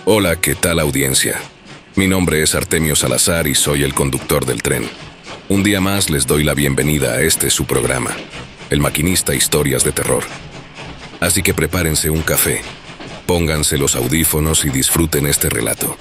Hola, ¿qué tal audiencia? Mi nombre es Artemio Salazar y soy el conductor del tren. Un día más les doy la bienvenida a este su programa, El Maquinista Historias de Terror. Así que prepárense un café, pónganse los audífonos y disfruten este relato.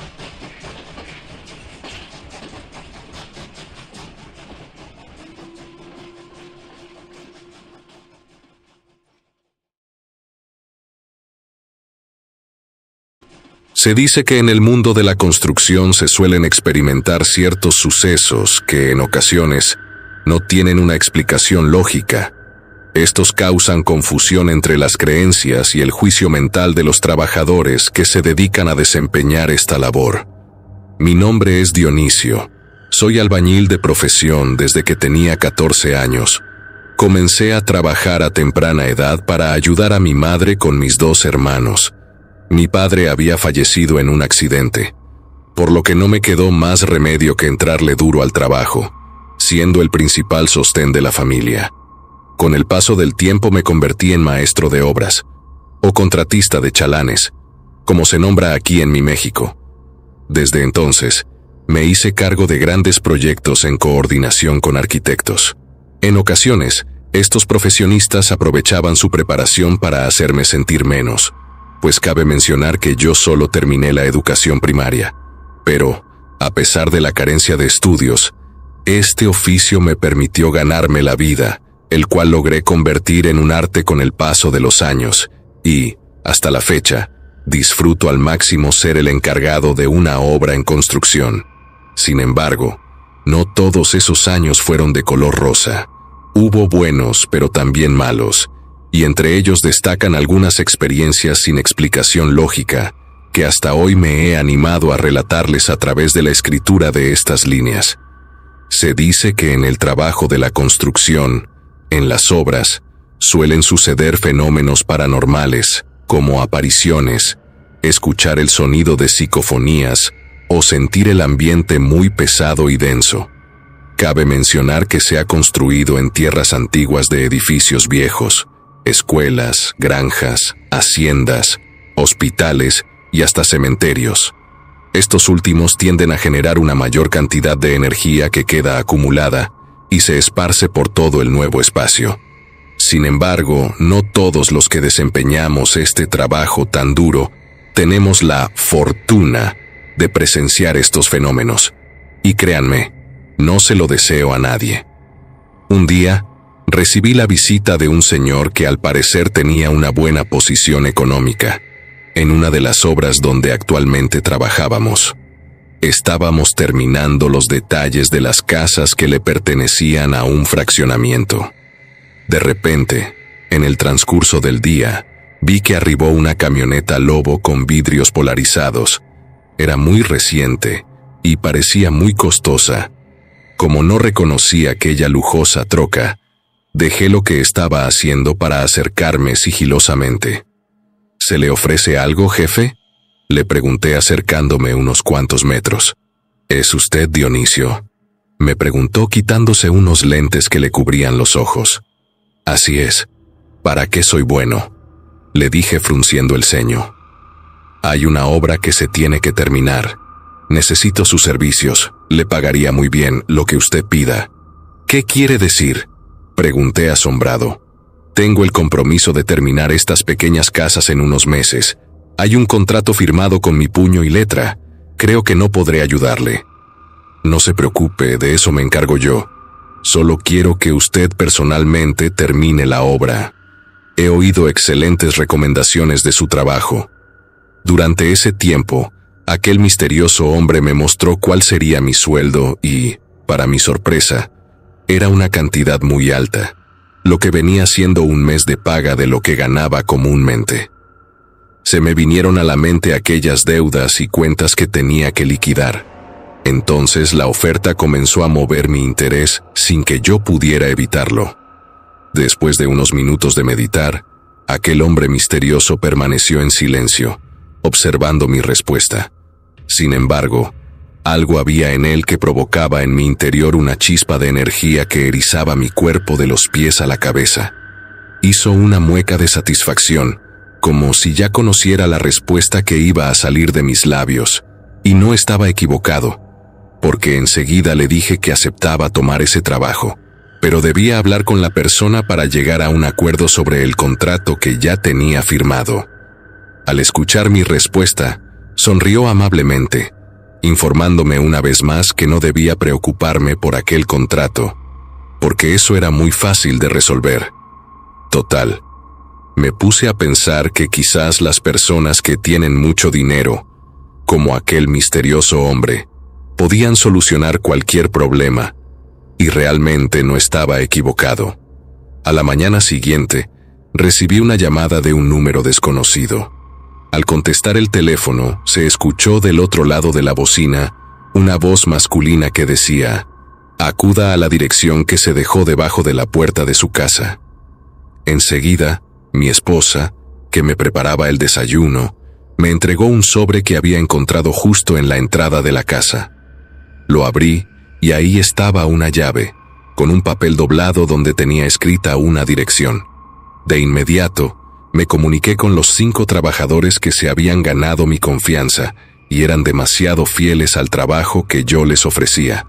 Se dice que en el mundo de la construcción se suelen experimentar ciertos sucesos que, en ocasiones, no tienen una explicación lógica. Estos causan confusión entre las creencias y el juicio mental de los trabajadores que se dedican a desempeñar esta labor. Mi nombre es Dionisio. Soy albañil de profesión desde que tenía 14 años. Comencé a trabajar a temprana edad para ayudar a mi madre con mis 2 hermanos. Mi padre había fallecido en un accidente, por lo que no me quedó más remedio que entrarle duro al trabajo, siendo el principal sostén de la familia. Con el paso del tiempo me convertí en maestro de obras, o contratista de chalanes, como se nombra aquí en mi México. Desde entonces, me hice cargo de grandes proyectos en coordinación con arquitectos. En ocasiones, estos profesionistas aprovechaban su preparación para hacerme sentir menos, pues cabe mencionar que yo solo terminé la educación primaria. Pero, a pesar de la carencia de estudios, este oficio me permitió ganarme la vida, el cual logré convertir en un arte con el paso de los años, y, hasta la fecha, disfruto al máximo ser el encargado de una obra en construcción. Sin embargo, no todos esos años fueron de color rosa. Hubo buenos, pero también malos, y entre ellos destacan algunas experiencias sin explicación lógica, que hasta hoy me he animado a relatarles a través de la escritura de estas líneas. Se dice que en el trabajo de la construcción, en las obras, suelen suceder fenómenos paranormales, como apariciones, escuchar el sonido de psicofonías o sentir el ambiente muy pesado y denso. Cabe mencionar que se ha construido en tierras antiguas de edificios viejos, escuelas, granjas, haciendas, hospitales y hasta cementerios. Estos últimos tienden a generar una mayor cantidad de energía que queda acumulada y se esparce por todo el nuevo espacio. Sin embargo, no todos los que desempeñamos este trabajo tan duro tenemos la fortuna de presenciar estos fenómenos. Y créanme, no se lo deseo a nadie. Un día, recibí la visita de un señor que al parecer tenía una buena posición económica, en una de las obras donde actualmente trabajábamos. Estábamos terminando los detalles de las casas que le pertenecían a un fraccionamiento. De repente, en el transcurso del día, vi que arribó una camioneta Lobo con vidrios polarizados. Era muy reciente y parecía muy costosa. Como no reconocí aquella lujosa troca, dejé lo que estaba haciendo para acercarme sigilosamente. ¿Se le ofrece algo, jefe?, le pregunté acercándome unos cuantos metros. ¿Es usted Dionisio?, me preguntó quitándose unos lentes que le cubrían los ojos. Así es. ¿Para qué soy bueno?, le dije frunciendo el ceño. Hay una obra que se tiene que terminar. Necesito sus servicios. Le pagaría muy bien lo que usted pida. ¿Qué quiere decir?, pregunté asombrado. Tengo el compromiso de terminar estas pequeñas casas en unos meses. Hay un contrato firmado con mi puño y letra. Creo que no podré ayudarle. No se preocupe, de eso me encargo yo. Solo quiero que usted personalmente termine la obra. He oído excelentes recomendaciones de su trabajo. Durante ese tiempo, aquel misterioso hombre me mostró cuál sería mi sueldo y, para mi sorpresa, era una cantidad muy alta, lo que venía siendo un mes de paga de lo que ganaba comúnmente. Se me vinieron a la mente aquellas deudas y cuentas que tenía que liquidar. Entonces la oferta comenzó a mover mi interés sin que yo pudiera evitarlo. Después de unos minutos de meditar, aquel hombre misterioso permaneció en silencio, observando mi respuesta. Sin embargo, algo había en él que provocaba en mi interior una chispa de energía que erizaba mi cuerpo de los pies a la cabeza. Hizo una mueca de satisfacción, como si ya conociera la respuesta que iba a salir de mis labios, y no estaba equivocado, porque enseguida le dije que aceptaba tomar ese trabajo, pero debía hablar con la persona para llegar a un acuerdo sobre el contrato que ya tenía firmado. Al escuchar mi respuesta, sonrió amablemente, informándome una vez más que no debía preocuparme por aquel contrato, porque eso era muy fácil de resolver. Total, me puse a pensar que quizás las personas que tienen mucho dinero, como aquel misterioso hombre, podían solucionar cualquier problema, y realmente no estaba equivocado. A la mañana siguiente, recibí una llamada de un número desconocido. Al contestar el teléfono, se escuchó del otro lado de la bocina una voz masculina que decía: «Acuda a la dirección que se dejó debajo de la puerta de su casa». Enseguida, mi esposa, que me preparaba el desayuno, me entregó un sobre que había encontrado justo en la entrada de la casa. Lo abrí y ahí estaba una llave, con un papel doblado donde tenía escrita una dirección. De inmediato, me comuniqué con los 5 trabajadores que se habían ganado mi confianza y eran demasiado fieles al trabajo que yo les ofrecía.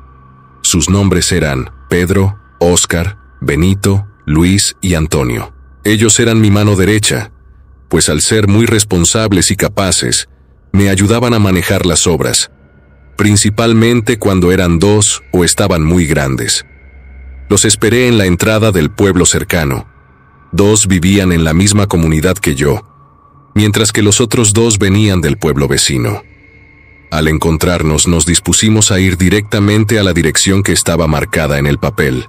Sus nombres eran Pedro, Óscar, Benito, Luis y Antonio. Ellos eran mi mano derecha, pues al ser muy responsables y capaces, me ayudaban a manejar las obras, principalmente cuando eran 2 o estaban muy grandes. Los esperé en la entrada del pueblo cercano. 2 vivían en la misma comunidad que yo, mientras que los otros 2 venían del pueblo vecino. Al encontrarnos, nos dispusimos a ir directamente a la dirección que estaba marcada en el papel,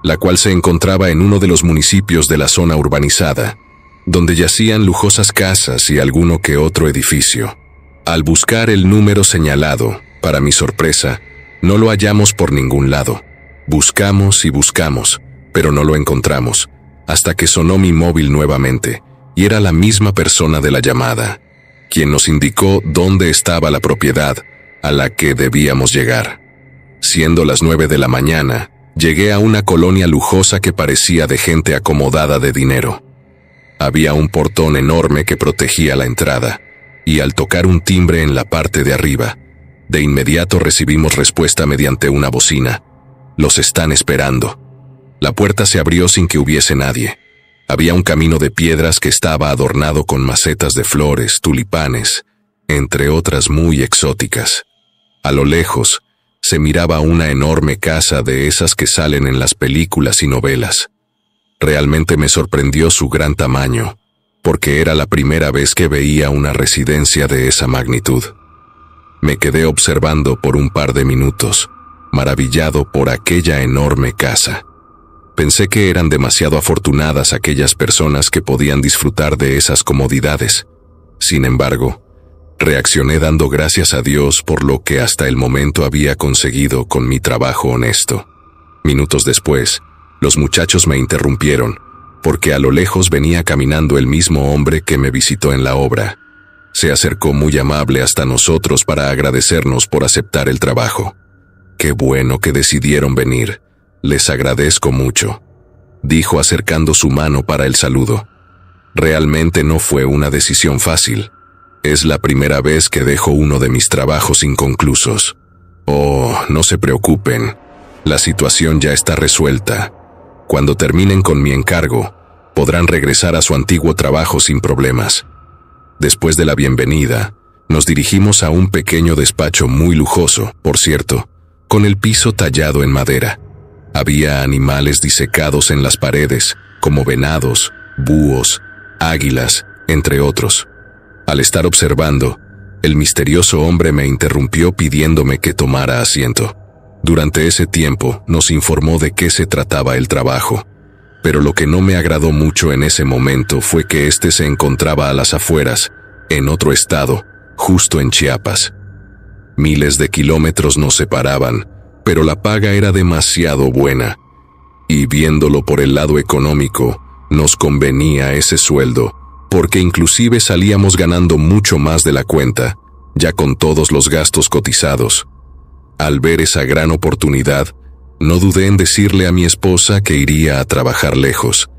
la cual se encontraba en uno de los municipios de la zona urbanizada, donde yacían lujosas casas y alguno que otro edificio. Al buscar el número señalado, para mi sorpresa, no lo hallamos por ningún lado. Buscamos y buscamos, pero no lo encontramos, hasta que sonó mi móvil nuevamente, y era la misma persona de la llamada, quien nos indicó dónde estaba la propiedad a la que debíamos llegar. Siendo las 9 de la mañana, llegué a una colonia lujosa que parecía de gente acomodada de dinero. Había un portón enorme que protegía la entrada, y al tocar un timbre en la parte de arriba, de inmediato recibimos respuesta mediante una bocina: «Los están esperando». La puerta se abrió sin que hubiese nadie. Había un camino de piedras que estaba adornado con macetas de flores, tulipanes, entre otras muy exóticas. A lo lejos, se miraba una enorme casa de esas que salen en las películas y novelas. Realmente me sorprendió su gran tamaño, porque era la primera vez que veía una residencia de esa magnitud. Me quedé observando por un par de minutos, maravillado por aquella enorme casa. Pensé que eran demasiado afortunadas aquellas personas que podían disfrutar de esas comodidades. Sin embargo, reaccioné dando gracias a Dios por lo que hasta el momento había conseguido con mi trabajo honesto. Minutos después, los muchachos me interrumpieron, porque a lo lejos venía caminando el mismo hombre que me visitó en la obra. Se acercó muy amable hasta nosotros para agradecernos por aceptar el trabajo. «Qué bueno que decidieron venir. Les agradezco mucho», dijo acercando su mano para el saludo. Realmente no fue una decisión fácil. Es la primera vez que dejo uno de mis trabajos inconclusos. Oh, no se preocupen. La situación ya está resuelta. Cuando terminen con mi encargo, podrán regresar a su antiguo trabajo sin problemas. Después de la bienvenida, nos dirigimos a un pequeño despacho muy lujoso, por cierto, con el piso tallado en madera. Había animales disecados en las paredes, como venados, búhos, águilas, entre otros. Al estar observando, el misterioso hombre me interrumpió pidiéndome que tomara asiento. Durante ese tiempo nos informó de qué se trataba el trabajo, pero lo que no me agradó mucho en ese momento fue que éste se encontraba a las afueras, en otro estado, justo en Chiapas. Miles de kilómetros nos separaban, pero la paga era demasiado buena, y viéndolo por el lado económico, nos convenía ese sueldo, porque inclusive salíamos ganando mucho más de la cuenta, ya con todos los gastos cotizados. Al ver esa gran oportunidad, no dudé en decirle a mi esposa que iría a trabajar lejos,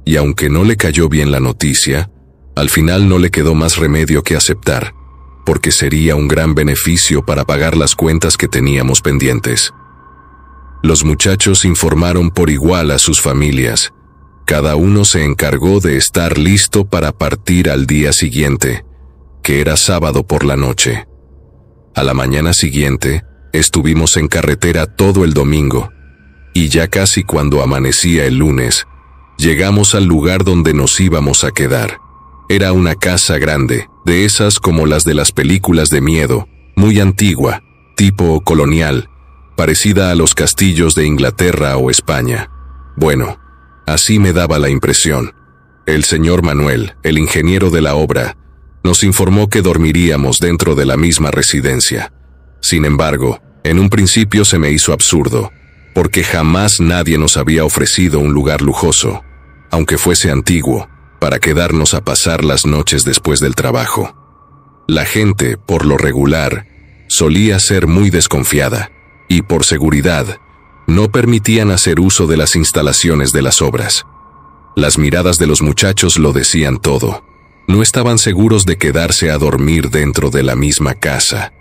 y aunque no le cayó bien la noticia, Al final no le quedó más remedio que aceptar, porque sería un gran beneficio para pagar las cuentas que teníamos pendientes. Los muchachos informaron por igual a sus familias. Cada uno se encargó de estar listo para partir al día siguiente, que era sábado por la noche. A la mañana siguiente, estuvimos en carretera todo el domingo, y ya casi cuando amanecía el lunes, llegamos al lugar donde nos íbamos a quedar. Era una casa grande, de esas como las de las películas de miedo, muy antigua, tipo colonial, parecida a los castillos de Inglaterra o España. Bueno, así me daba la impresión. El señor Manuel, el ingeniero de la obra, nos informó que dormiríamos dentro de la misma residencia. Sin embargo, en un principio se me hizo absurdo, porque jamás nadie nos había ofrecido un lugar lujoso, aunque fuese antiguo, para quedarnos a pasar las noches después del trabajo. La gente, por lo regular, solía ser muy desconfiada, y por seguridad, no permitían hacer uso de las instalaciones de las obras. Las miradas de los muchachos lo decían todo. No estaban seguros de quedarse a dormir dentro de la misma casa.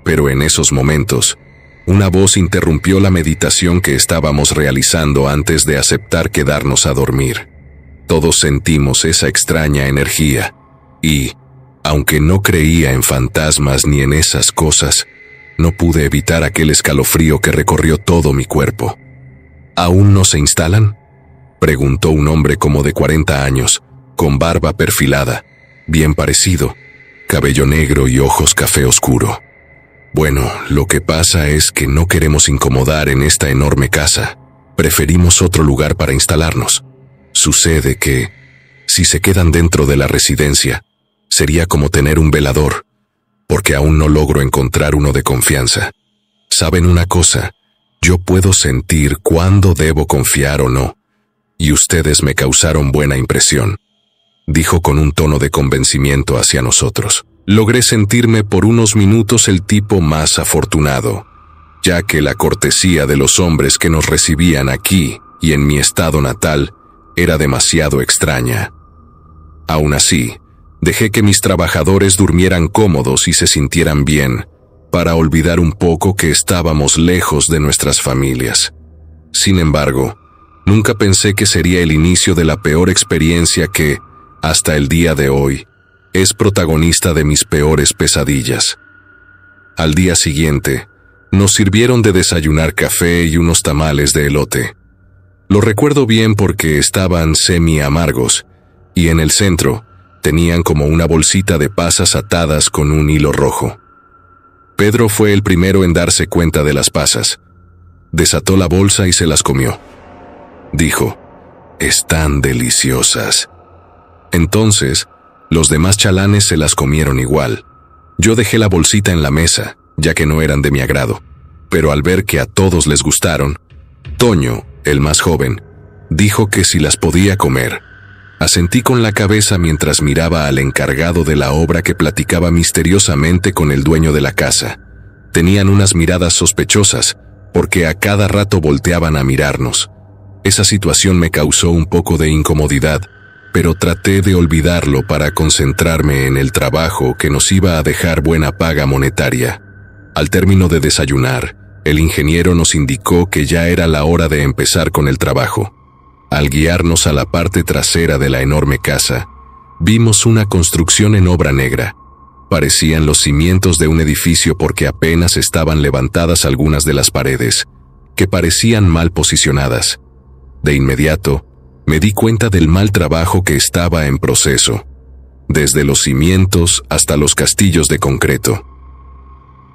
Pero en esos momentos, una voz interrumpió la meditación que estábamos realizando antes de aceptar quedarnos a dormir. Todos sentimos esa extraña energía, y, aunque no creía en fantasmas ni en esas cosas, no pude evitar aquel escalofrío que recorrió todo mi cuerpo. ¿Aún no se instalan?, preguntó un hombre como de 40 años, con barba perfilada, bien parecido, cabello negro y ojos café oscuro. Bueno, lo que pasa es que no queremos incomodar en esta enorme casa. Preferimos otro lugar para instalarnos. Sucede que, si se quedan dentro de la residencia, sería como tener un velador, porque aún no logro encontrar uno de confianza. ¿Saben una cosa? Yo puedo sentir cuándo debo confiar o no, y ustedes me causaron buena impresión, dijo con un tono de convencimiento hacia nosotros. Logré sentirme por unos minutos el tipo más afortunado, ya que la cortesía de los hombres que nos recibían aquí y en mi estado natal era demasiado extraña. Aún así, dejé que mis trabajadores durmieran cómodos y se sintieran bien, para olvidar un poco que estábamos lejos de nuestras familias. Sin embargo, nunca pensé que sería el inicio de la peor experiencia que, hasta el día de hoy, es protagonista de mis peores pesadillas. Al día siguiente, nos sirvieron de desayunar café y unos tamales de elote. Lo recuerdo bien porque estaban semi-amargos, y en el centro tenían como una bolsita de pasas atadas con un hilo rojo. Pedro fue el primero en darse cuenta de las pasas. Desató la bolsa y se las comió. Dijo: «Están deliciosas». Entonces, los demás chalanes se las comieron igual. Yo dejé la bolsita en la mesa, ya que no eran de mi agrado. Pero al ver que a todos les gustaron, Toño, el más joven, dijo que si las podía comer. Asentí con la cabeza mientras miraba al encargado de la obra que platicaba misteriosamente con el dueño de la casa. Tenían unas miradas sospechosas, porque a cada rato volteaban a mirarnos. Esa situación me causó un poco de incomodidad, pero traté de olvidarlo para concentrarme en el trabajo que nos iba a dejar buena paga monetaria. Al término de desayunar, el ingeniero nos indicó que ya era la hora de empezar con el trabajo. Al guiarnos a la parte trasera de la enorme casa, vimos una construcción en obra negra. Parecían los cimientos de un edificio porque apenas estaban levantadas algunas de las paredes, que parecían mal posicionadas. De inmediato, me di cuenta del mal trabajo que estaba en proceso, desde los cimientos hasta los castillos de concreto.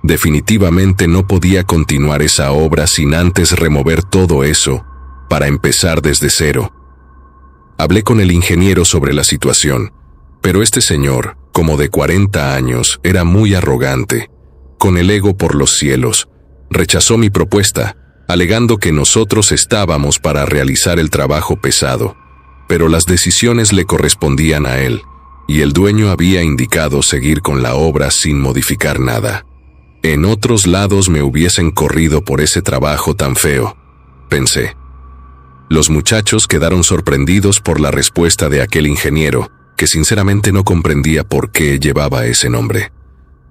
Definitivamente no podía continuar esa obra sin antes remover todo eso, para empezar desde cero. Hablé con el ingeniero sobre la situación, pero este señor, como de 40 años, era muy arrogante, con el ego por los cielos. Rechazó mi propuesta, alegando que nosotros estábamos para realizar el trabajo pesado, pero las decisiones le correspondían a él, y el dueño había indicado seguir con la obra sin modificar nada. En otros lados me hubiesen corrido por ese trabajo tan feo, pensé. Los muchachos quedaron sorprendidos por la respuesta de aquel ingeniero, que sinceramente no comprendía por qué llevaba ese nombre.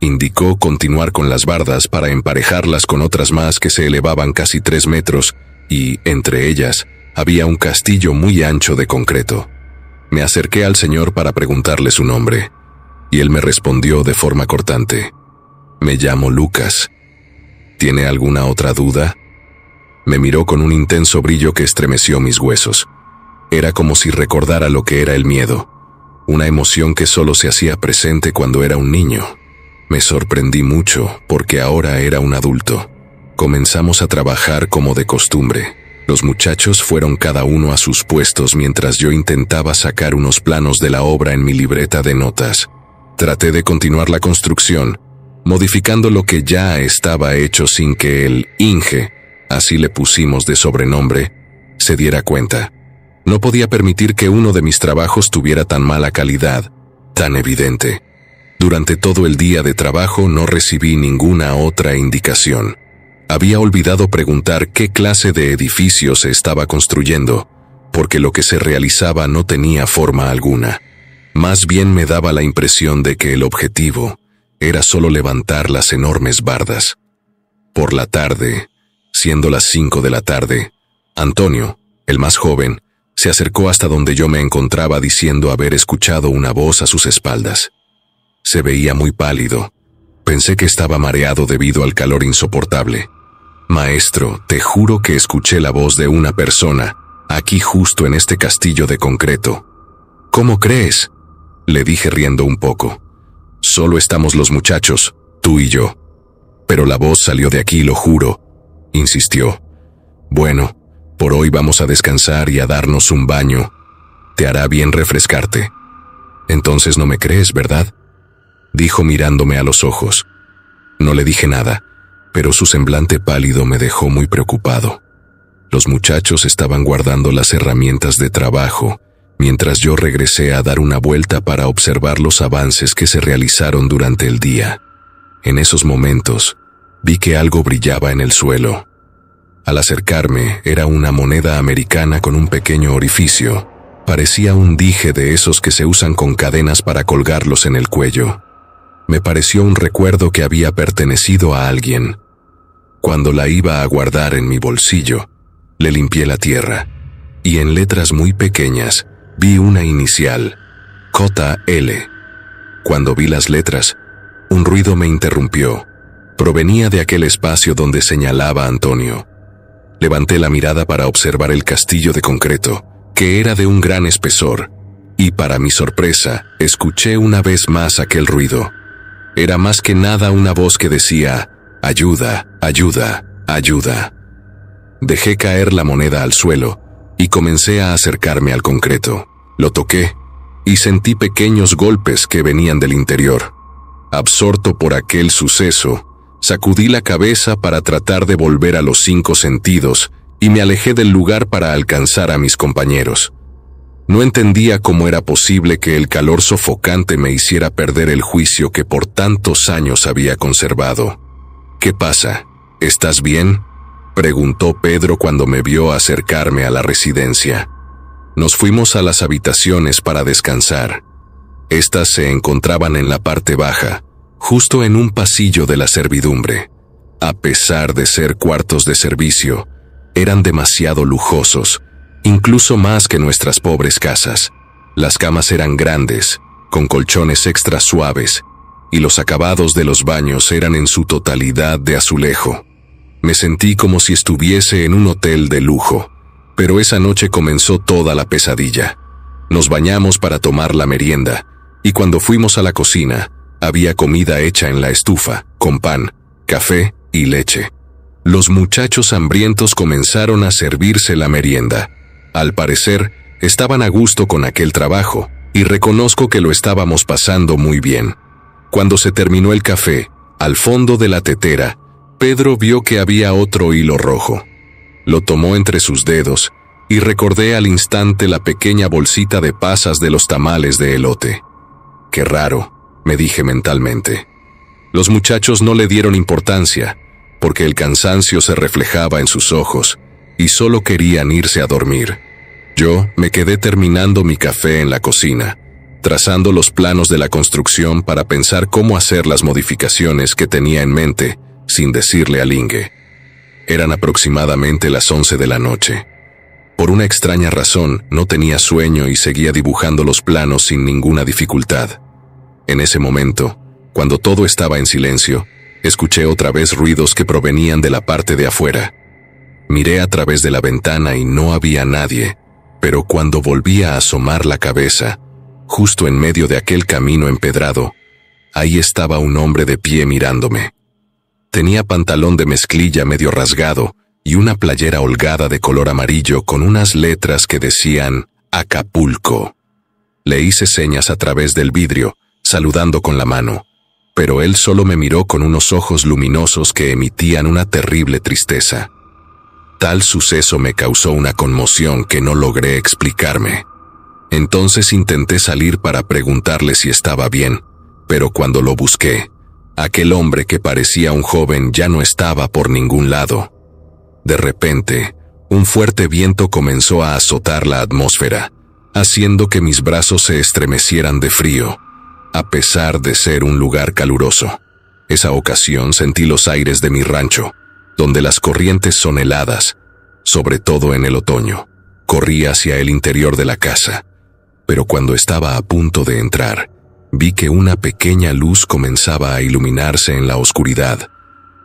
Indicó continuar con las bardas para emparejarlas con otras más que se elevaban casi 3 metros y, entre ellas, había un castillo muy ancho de concreto. Me acerqué al señor para preguntarle su nombre, y él me respondió de forma cortante: «Me llamo Lucas. ¿Tiene alguna otra duda?». Me miró con un intenso brillo que estremeció mis huesos. Era como si recordara lo que era el miedo, una emoción que solo se hacía presente cuando era un niño. Me sorprendí mucho porque ahora era un adulto. Comenzamos a trabajar como de costumbre. Los muchachos fueron cada uno a sus puestos mientras yo intentaba sacar unos planos de la obra en mi libreta de notas. Traté de continuar la construcción, modificando lo que ya estaba hecho sin que el Inge, así le pusimos de sobrenombre, se diera cuenta. No podía permitir que uno de mis trabajos tuviera tan mala calidad, tan evidente. Durante todo el día de trabajo no recibí ninguna otra indicación. Había olvidado preguntar qué clase de edificio se estaba construyendo, porque lo que se realizaba no tenía forma alguna. Más bien me daba la impresión de que el objetivo era solo levantar las enormes bardas. Por la tarde, siendo las 5 de la tarde, Antonio, el más joven, se acercó hasta donde yo me encontraba diciendo haber escuchado una voz a sus espaldas. Se veía muy pálido. Pensé que estaba mareado debido al calor insoportable. «Maestro, te juro que escuché la voz de una persona, aquí justo en este castillo de concreto». «¿Cómo crees?», le dije riendo un poco. «Solo estamos los muchachos, tú y yo». «Pero la voz salió de aquí, lo juro», insistió. «Bueno, por hoy vamos a descansar y a darnos un baño. Te hará bien refrescarte». «Entonces no me crees, ¿verdad?», dijo mirándome a los ojos. No le dije nada, pero su semblante pálido me dejó muy preocupado. Los muchachos estaban guardando las herramientas de trabajo, mientras yo regresé a dar una vuelta para observar los avances que se realizaron durante el día. En esos momentos, vi que algo brillaba en el suelo. Al acercarme, era una moneda americana con un pequeño orificio. Parecía un dije de esos que se usan con cadenas para colgarlos en el cuello. Me pareció un recuerdo que había pertenecido a alguien. Cuando la iba a guardar en mi bolsillo, le limpié la tierra, y en letras muy pequeñas vi una inicial, JL. Cuando vi las letras, un ruido me interrumpió. Provenía de aquel espacio donde señalaba Antonio. Levanté la mirada para observar el castillo de concreto, que era de un gran espesor, y para mi sorpresa, escuché una vez más aquel ruido. Era más que nada una voz que decía: «Ayuda, ayuda, ayuda». Dejé caer la moneda al suelo y comencé a acercarme al concreto. Lo toqué y sentí pequeños golpes que venían del interior. Absorto por aquel suceso, sacudí la cabeza para tratar de volver a los 5 sentidos y me alejé del lugar para alcanzar a mis compañeros. No entendía cómo era posible que el calor sofocante me hiciera perder el juicio que por tantos años había conservado. «¿Qué pasa? ¿Estás bien?», preguntó Pedro cuando me vio acercarme a la residencia. Nos fuimos a las habitaciones para descansar. Estas se encontraban en la parte baja, justo en un pasillo de la servidumbre. A pesar de ser cuartos de servicio, eran demasiado lujosos, incluso más que nuestras pobres casas. Las camas eran grandes, con colchones extra suaves, y los acabados de los baños eran en su totalidad de azulejo. Me sentí como si estuviese en un hotel de lujo, pero esa noche comenzó toda la pesadilla. Nos bañamos para tomar la merienda, y cuando fuimos a la cocina, había comida hecha en la estufa, con pan, café y leche. Los muchachos hambrientos comenzaron a servirse la merienda. Al parecer, estaban a gusto con aquel trabajo, y reconozco que lo estábamos pasando muy bien. Cuando se terminó el café, al fondo de la tetera, Pedro vio que había otro hilo rojo. Lo tomó entre sus dedos, y recordé al instante la pequeña bolsita de pasas de los tamales de elote. «Qué raro», me dije mentalmente. Los muchachos no le dieron importancia, porque el cansancio se reflejaba en sus ojos, y solo querían irse a dormir. Yo me quedé terminando mi café en la cocina, trazando los planos de la construcción para pensar cómo hacer las modificaciones que tenía en mente, sin decirle a Inge. Eran aproximadamente las 11 de la noche. Por una extraña razón, no tenía sueño y seguía dibujando los planos sin ninguna dificultad. En ese momento, cuando todo estaba en silencio, escuché otra vez ruidos que provenían de la parte de afuera. Miré a través de la ventana y no había nadie, pero cuando volví a asomar la cabeza, justo en medio de aquel camino empedrado, ahí estaba un hombre de pie mirándome. Tenía pantalón de mezclilla medio rasgado y una playera holgada de color amarillo con unas letras que decían Acapulco. Le hice señas a través del vidrio, saludando con la mano, pero él solo me miró con unos ojos luminosos que emitían una terrible tristeza. Tal suceso me causó una conmoción que no logré explicarme. Entonces intenté salir para preguntarle si estaba bien, pero cuando lo busqué, aquel hombre que parecía un joven ya no estaba por ningún lado. De repente, un fuerte viento comenzó a azotar la atmósfera, haciendo que mis brazos se estremecieran de frío, a pesar de ser un lugar caluroso. Esa ocasión sentí los aires de mi rancho, donde las corrientes son heladas, sobre todo en el otoño. Corrí hacia el interior de la casa, pero cuando estaba a punto de entrar, vi que una pequeña luz comenzaba a iluminarse en la oscuridad,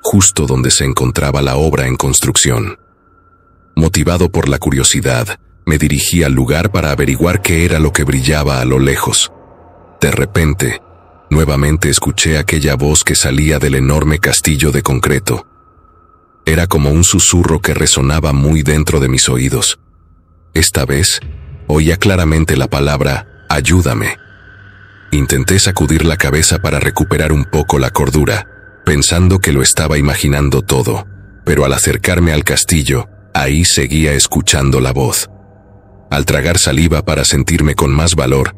justo donde se encontraba la obra en construcción. Motivado por la curiosidad, me dirigí al lugar para averiguar qué era lo que brillaba a lo lejos. De repente, nuevamente escuché aquella voz que salía del enorme castillo de concreto. Era como un susurro que resonaba muy dentro de mis oídos. Esta vez, oía claramente la palabra «ayúdame». Intenté sacudir la cabeza para recuperar un poco la cordura, pensando que lo estaba imaginando todo, pero al acercarme al castillo, ahí seguía escuchando la voz. Al tragar saliva para sentirme con más valor,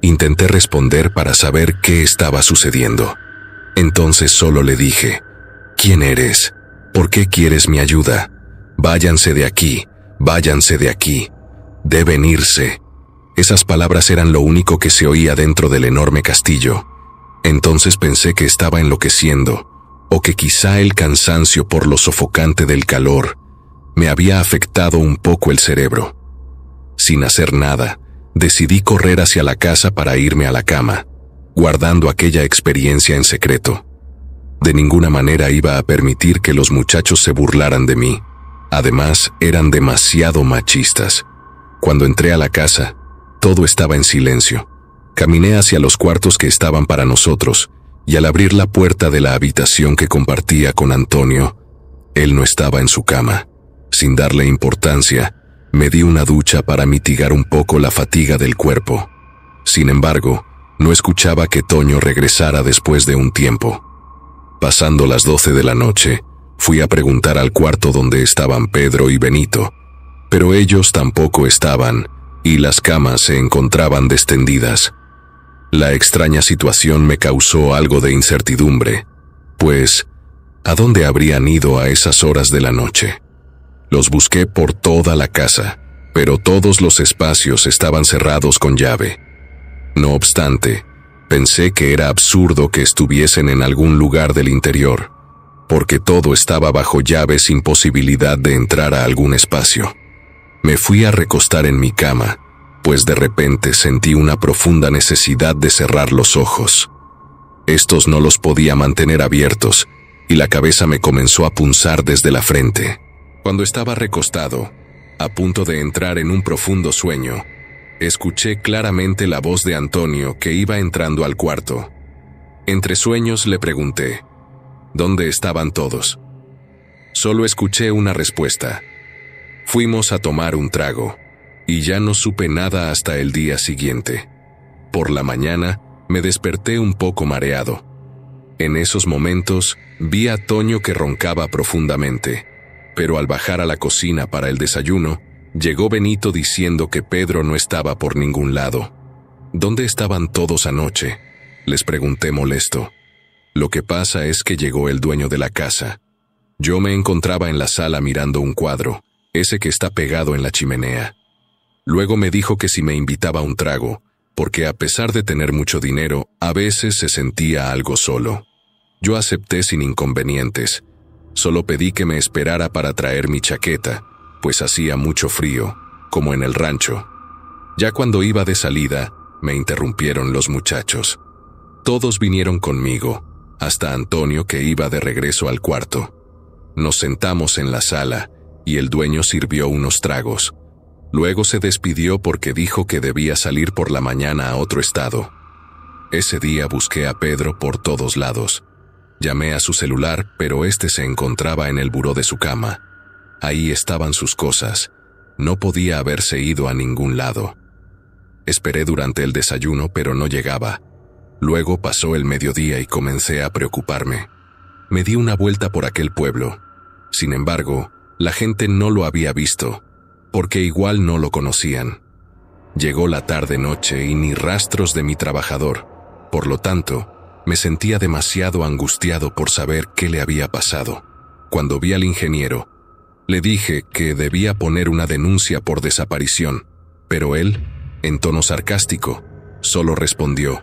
intenté responder para saber qué estaba sucediendo. Entonces solo le dije, «¿Quién eres? ¿Por qué quieres mi ayuda? Váyanse de aquí, váyanse de aquí. Deben irse». Esas palabras eran lo único que se oía dentro del enorme castillo. Entonces pensé que estaba enloqueciendo, o que quizá el cansancio por lo sofocante del calor me había afectado un poco el cerebro. Sin hacer nada, decidí correr hacia la casa para irme a la cama, guardando aquella experiencia en secreto. De ninguna manera iba a permitir que los muchachos se burlaran de mí. Además, eran demasiado machistas. Cuando entré a la casa, todo estaba en silencio. Caminé hacia los cuartos que estaban para nosotros, y al abrir la puerta de la habitación que compartía con Antonio, él no estaba en su cama. Sin darle importancia, me di una ducha para mitigar un poco la fatiga del cuerpo. Sin embargo, no escuchaba que Toño regresara después de un tiempo. Pasando las 12 de la noche, fui a preguntar al cuarto donde estaban Pedro y Benito, pero ellos tampoco estaban, y las camas se encontraban destendidas. La extraña situación me causó algo de incertidumbre, pues, ¿a dónde habrían ido a esas horas de la noche? Los busqué por toda la casa, pero todos los espacios estaban cerrados con llave. No obstante, pensé que era absurdo que estuviesen en algún lugar del interior, porque todo estaba bajo llave sin posibilidad de entrar a algún espacio. Me fui a recostar en mi cama, pues de repente sentí una profunda necesidad de cerrar los ojos. Estos no los podía mantener abiertos, y la cabeza me comenzó a punzar desde la frente. Cuando estaba recostado, a punto de entrar en un profundo sueño, escuché claramente la voz de Antonio que iba entrando al cuarto. Entre sueños le pregunté, ¿dónde estaban todos? Solo escuché una respuesta. Fuimos a tomar un trago, y ya no supe nada hasta el día siguiente. Por la mañana, me desperté un poco mareado. En esos momentos, vi a Toño que roncaba profundamente, pero al bajar a la cocina para el desayuno, llegó Benito diciendo que Pedro no estaba por ningún lado. ¿Dónde estaban todos anoche?, les pregunté molesto. Lo que pasa es que llegó el dueño de la casa. Yo me encontraba en la sala mirando un cuadro, ese que está pegado en la chimenea. Luego me dijo que si me invitaba a un trago, porque a pesar de tener mucho dinero, a veces se sentía algo solo. Yo acepté sin inconvenientes. Solo pedí que me esperara para traer mi chaqueta, pues hacía mucho frío, como en el rancho. Ya cuando iba de salida, me interrumpieron los muchachos. Todos vinieron conmigo, hasta Antonio, que iba de regreso al cuarto. Nos sentamos en la sala y el dueño sirvió unos tragos. Luego se despidió porque dijo que debía salir por la mañana a otro estado. Ese día busqué a Pedro por todos lados. Llamé a su celular, pero este se encontraba en el buró de su cama. Ahí estaban sus cosas. No podía haberse ido a ningún lado. Esperé durante el desayuno, pero no llegaba. Luego pasó el mediodía y comencé a preocuparme. Me di una vuelta por aquel pueblo. Sin embargo, la gente no lo había visto, porque igual no lo conocían. Llegó la tarde-noche y ni rastros de mi trabajador. Por lo tanto, me sentía demasiado angustiado por saber qué le había pasado. Cuando vi al ingeniero, le dije que debía poner una denuncia por desaparición, pero él, en tono sarcástico, solo respondió: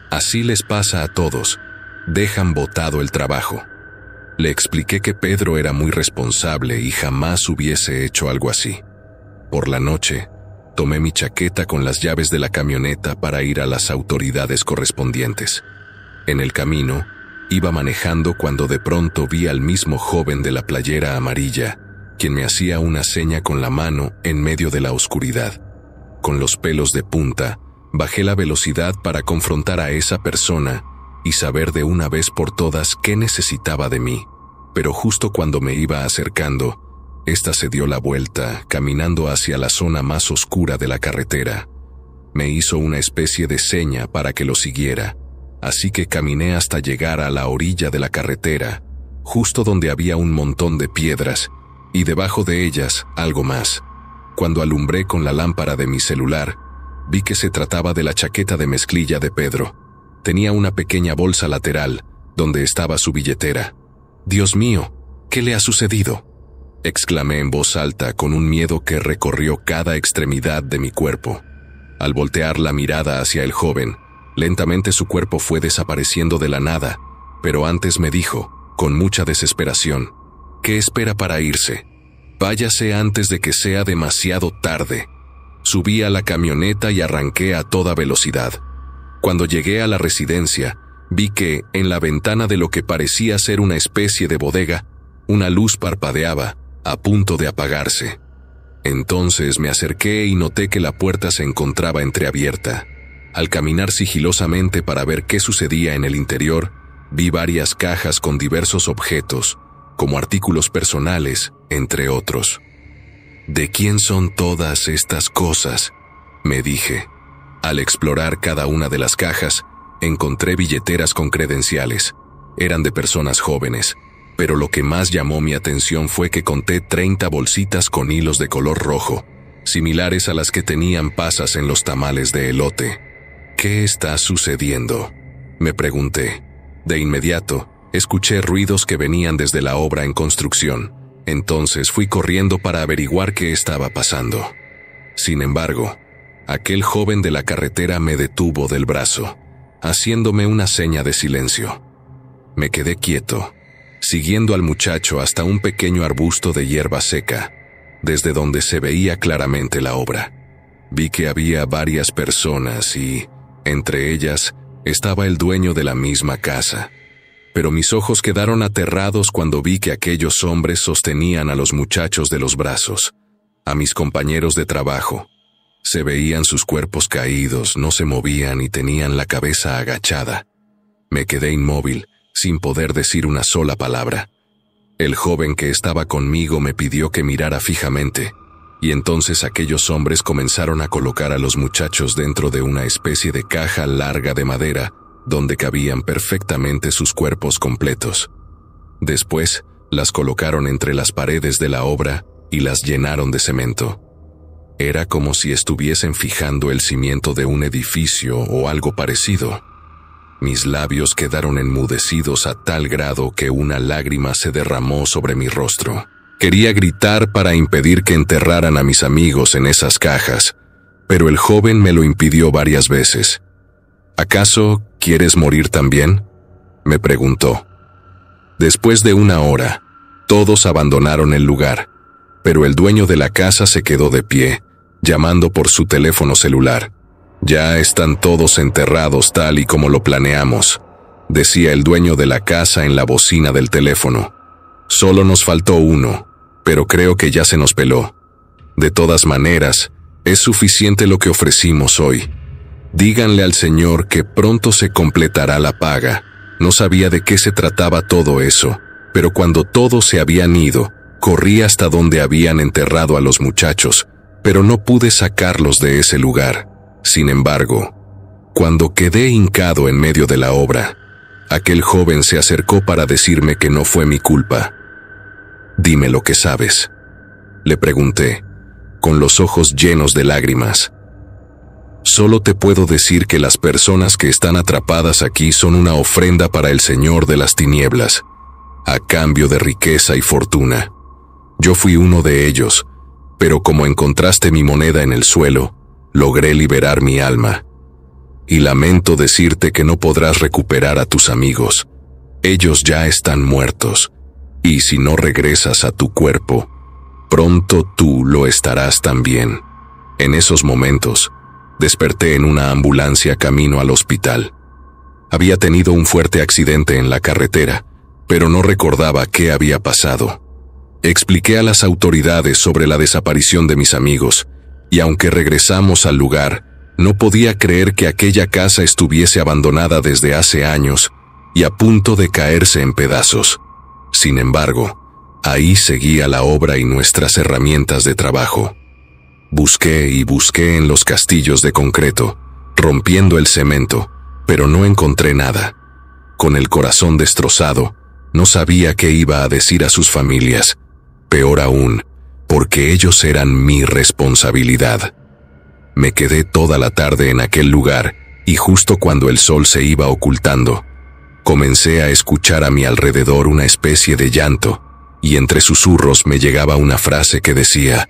«Así les pasa a todos, dejan botado el trabajo». Le expliqué que Pedro era muy responsable y jamás hubiese hecho algo así. Por la noche, tomé mi chaqueta con las llaves de la camioneta para ir a las autoridades correspondientes. En el camino, iba manejando cuando de pronto vi al mismo joven de la playera amarilla, quien me hacía una seña con la mano en medio de la oscuridad. Con los pelos de punta, bajé la velocidad para confrontar a esa persona y saber de una vez por todas qué necesitaba de mí. Pero justo cuando me iba acercando, ésta se dio la vuelta, caminando hacia la zona más oscura de la carretera. Me hizo una especie de seña para que lo siguiera, así que caminé hasta llegar a la orilla de la carretera, justo donde había un montón de piedras, y debajo de ellas algo más. Cuando alumbré con la lámpara de mi celular, vi que se trataba de la chaqueta de mezclilla de Pedro. Tenía una pequeña bolsa lateral, donde estaba su billetera. «Dios mío, ¿qué le ha sucedido?», exclamé en voz alta con un miedo que recorrió cada extremidad de mi cuerpo. Al voltear la mirada hacia el joven, lentamente su cuerpo fue desapareciendo de la nada, pero antes me dijo, con mucha desesperación: «¿Qué espera para irse? Váyase antes de que sea demasiado tarde». Subí a la camioneta y arranqué a toda velocidad. Cuando llegué a la residencia, vi que, en la ventana de lo que parecía ser una especie de bodega, una luz parpadeaba, a punto de apagarse. Entonces me acerqué y noté que la puerta se encontraba entreabierta. Al caminar sigilosamente para ver qué sucedía en el interior, vi varias cajas con diversos objetos, como artículos personales, entre otros. «¿De quién son todas estas cosas?», me dije. Al explorar cada una de las cajas, encontré billeteras con credenciales. Eran de personas jóvenes, pero lo que más llamó mi atención fue que conté 30 bolsitas con hilos de color rojo, similares a las que tenían pasas en los tamales de elote. «¿Qué está sucediendo?», me pregunté. De inmediato, escuché ruidos que venían desde la obra en construcción. Entonces fui corriendo para averiguar qué estaba pasando. Sin embargo, aquel joven de la carretera me detuvo del brazo, haciéndome una seña de silencio. Me quedé quieto, siguiendo al muchacho hasta un pequeño arbusto de hierba seca, desde donde se veía claramente la obra. Vi que había varias personas y, entre ellas, estaba el dueño de la misma casa. Pero mis ojos quedaron aterrados cuando vi que aquellos hombres sostenían a los muchachos de los brazos, a mis compañeros de trabajo. Se veían sus cuerpos caídos, no se movían y tenían la cabeza agachada. Me quedé inmóvil, sin poder decir una sola palabra. El joven que estaba conmigo me pidió que mirara fijamente, y entonces aquellos hombres comenzaron a colocar a los muchachos dentro de una especie de caja larga de madera, donde cabían perfectamente sus cuerpos completos. Después, las colocaron entre las paredes de la obra y las llenaron de cemento. Era como si estuviesen fijando el cimiento de un edificio o algo parecido. Mis labios quedaron enmudecidos a tal grado que una lágrima se derramó sobre mi rostro. Quería gritar para impedir que enterraran a mis amigos en esas cajas, pero el joven me lo impidió varias veces. ¿Acaso quieres morir también?, me preguntó. Después de 1 hora, todos abandonaron el lugar, pero el dueño de la casa se quedó de pie, llamando por su teléfono celular. «Ya están todos enterrados tal y como lo planeamos», decía el dueño de la casa en la bocina del teléfono. «Solo nos faltó uno, pero creo que ya se nos peló. De todas maneras, es suficiente lo que ofrecimos hoy. Díganle al señor que pronto se completará la paga». No sabía de qué se trataba todo eso, pero cuando todos se habían ido, corrí hasta donde habían enterrado a los muchachos, pero no pude sacarlos de ese lugar. Sin embargo, cuando quedé hincado en medio de la obra, aquel joven se acercó para decirme que no fue mi culpa. «Dime lo que sabes», le pregunté, con los ojos llenos de lágrimas. «Solo te puedo decir que las personas que están atrapadas aquí son una ofrenda para el Señor de las Tinieblas, a cambio de riqueza y fortuna. Yo fui uno de ellos, pero como encontraste mi moneda en el suelo, logré liberar mi alma. Y lamento decirte que no podrás recuperar a tus amigos. Ellos ya están muertos, y si no regresas a tu cuerpo, pronto tú lo estarás también». En esos momentos, desperté en una ambulancia camino al hospital. Había tenido un fuerte accidente en la carretera, pero no recordaba qué había pasado. Expliqué a las autoridades sobre la desaparición de mis amigos, y aunque regresamos al lugar, no podía creer que aquella casa estuviese abandonada desde hace años y a punto de caerse en pedazos. Sin embargo, ahí seguía la obra y nuestras herramientas de trabajo. Busqué y busqué en los castillos de concreto, rompiendo el cemento, pero no encontré nada. Con el corazón destrozado, no sabía qué iba a decir a sus familias. Peor aún, porque ellos eran mi responsabilidad. Me quedé toda la tarde en aquel lugar y justo cuando el sol se iba ocultando, comencé a escuchar a mi alrededor una especie de llanto, y entre susurros me llegaba una frase que decía: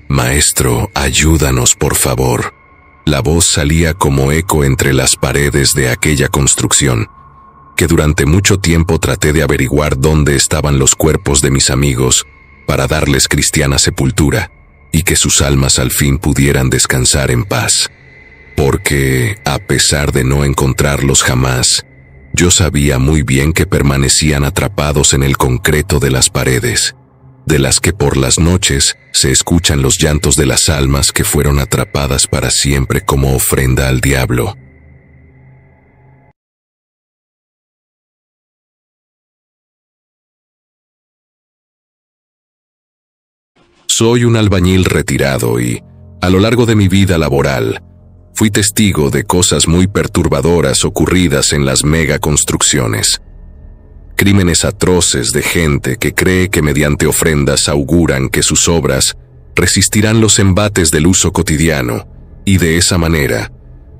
«Maestro, ayúdanos por favor». La voz salía como eco entre las paredes de aquella construcción, que durante mucho tiempo traté de averiguar dónde estaban los cuerpos de mis amigos para darles cristiana sepultura y que sus almas al fin pudieran descansar en paz. Porque, a pesar de no encontrarlos jamás, yo sabía muy bien que permanecían atrapados en el concreto de las paredes, de las que por las noches se escuchan los llantos de las almas que fueron atrapadas para siempre como ofrenda al diablo. Soy un albañil retirado y, a lo largo de mi vida laboral, fui testigo de cosas muy perturbadoras ocurridas en las megaconstrucciones. Crímenes atroces de gente que cree que mediante ofrendas auguran que sus obras resistirán los embates del uso cotidiano y de esa manera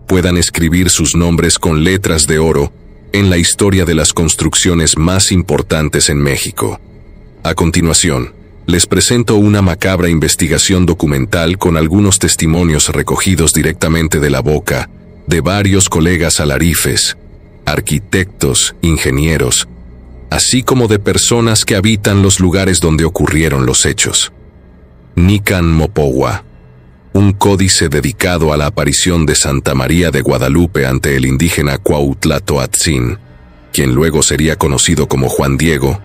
puedan escribir sus nombres con letras de oro en la historia de las construcciones más importantes en México. A continuación, les presento una macabra investigación documental con algunos testimonios recogidos directamente de la boca de varios colegas alarifes, arquitectos, ingenieros, así como de personas que habitan los lugares donde ocurrieron los hechos. Nican Mopowa, un códice dedicado a la aparición de Santa María de Guadalupe ante el indígena Cuauhtlatoatzin, quien luego sería conocido como Juan Diego,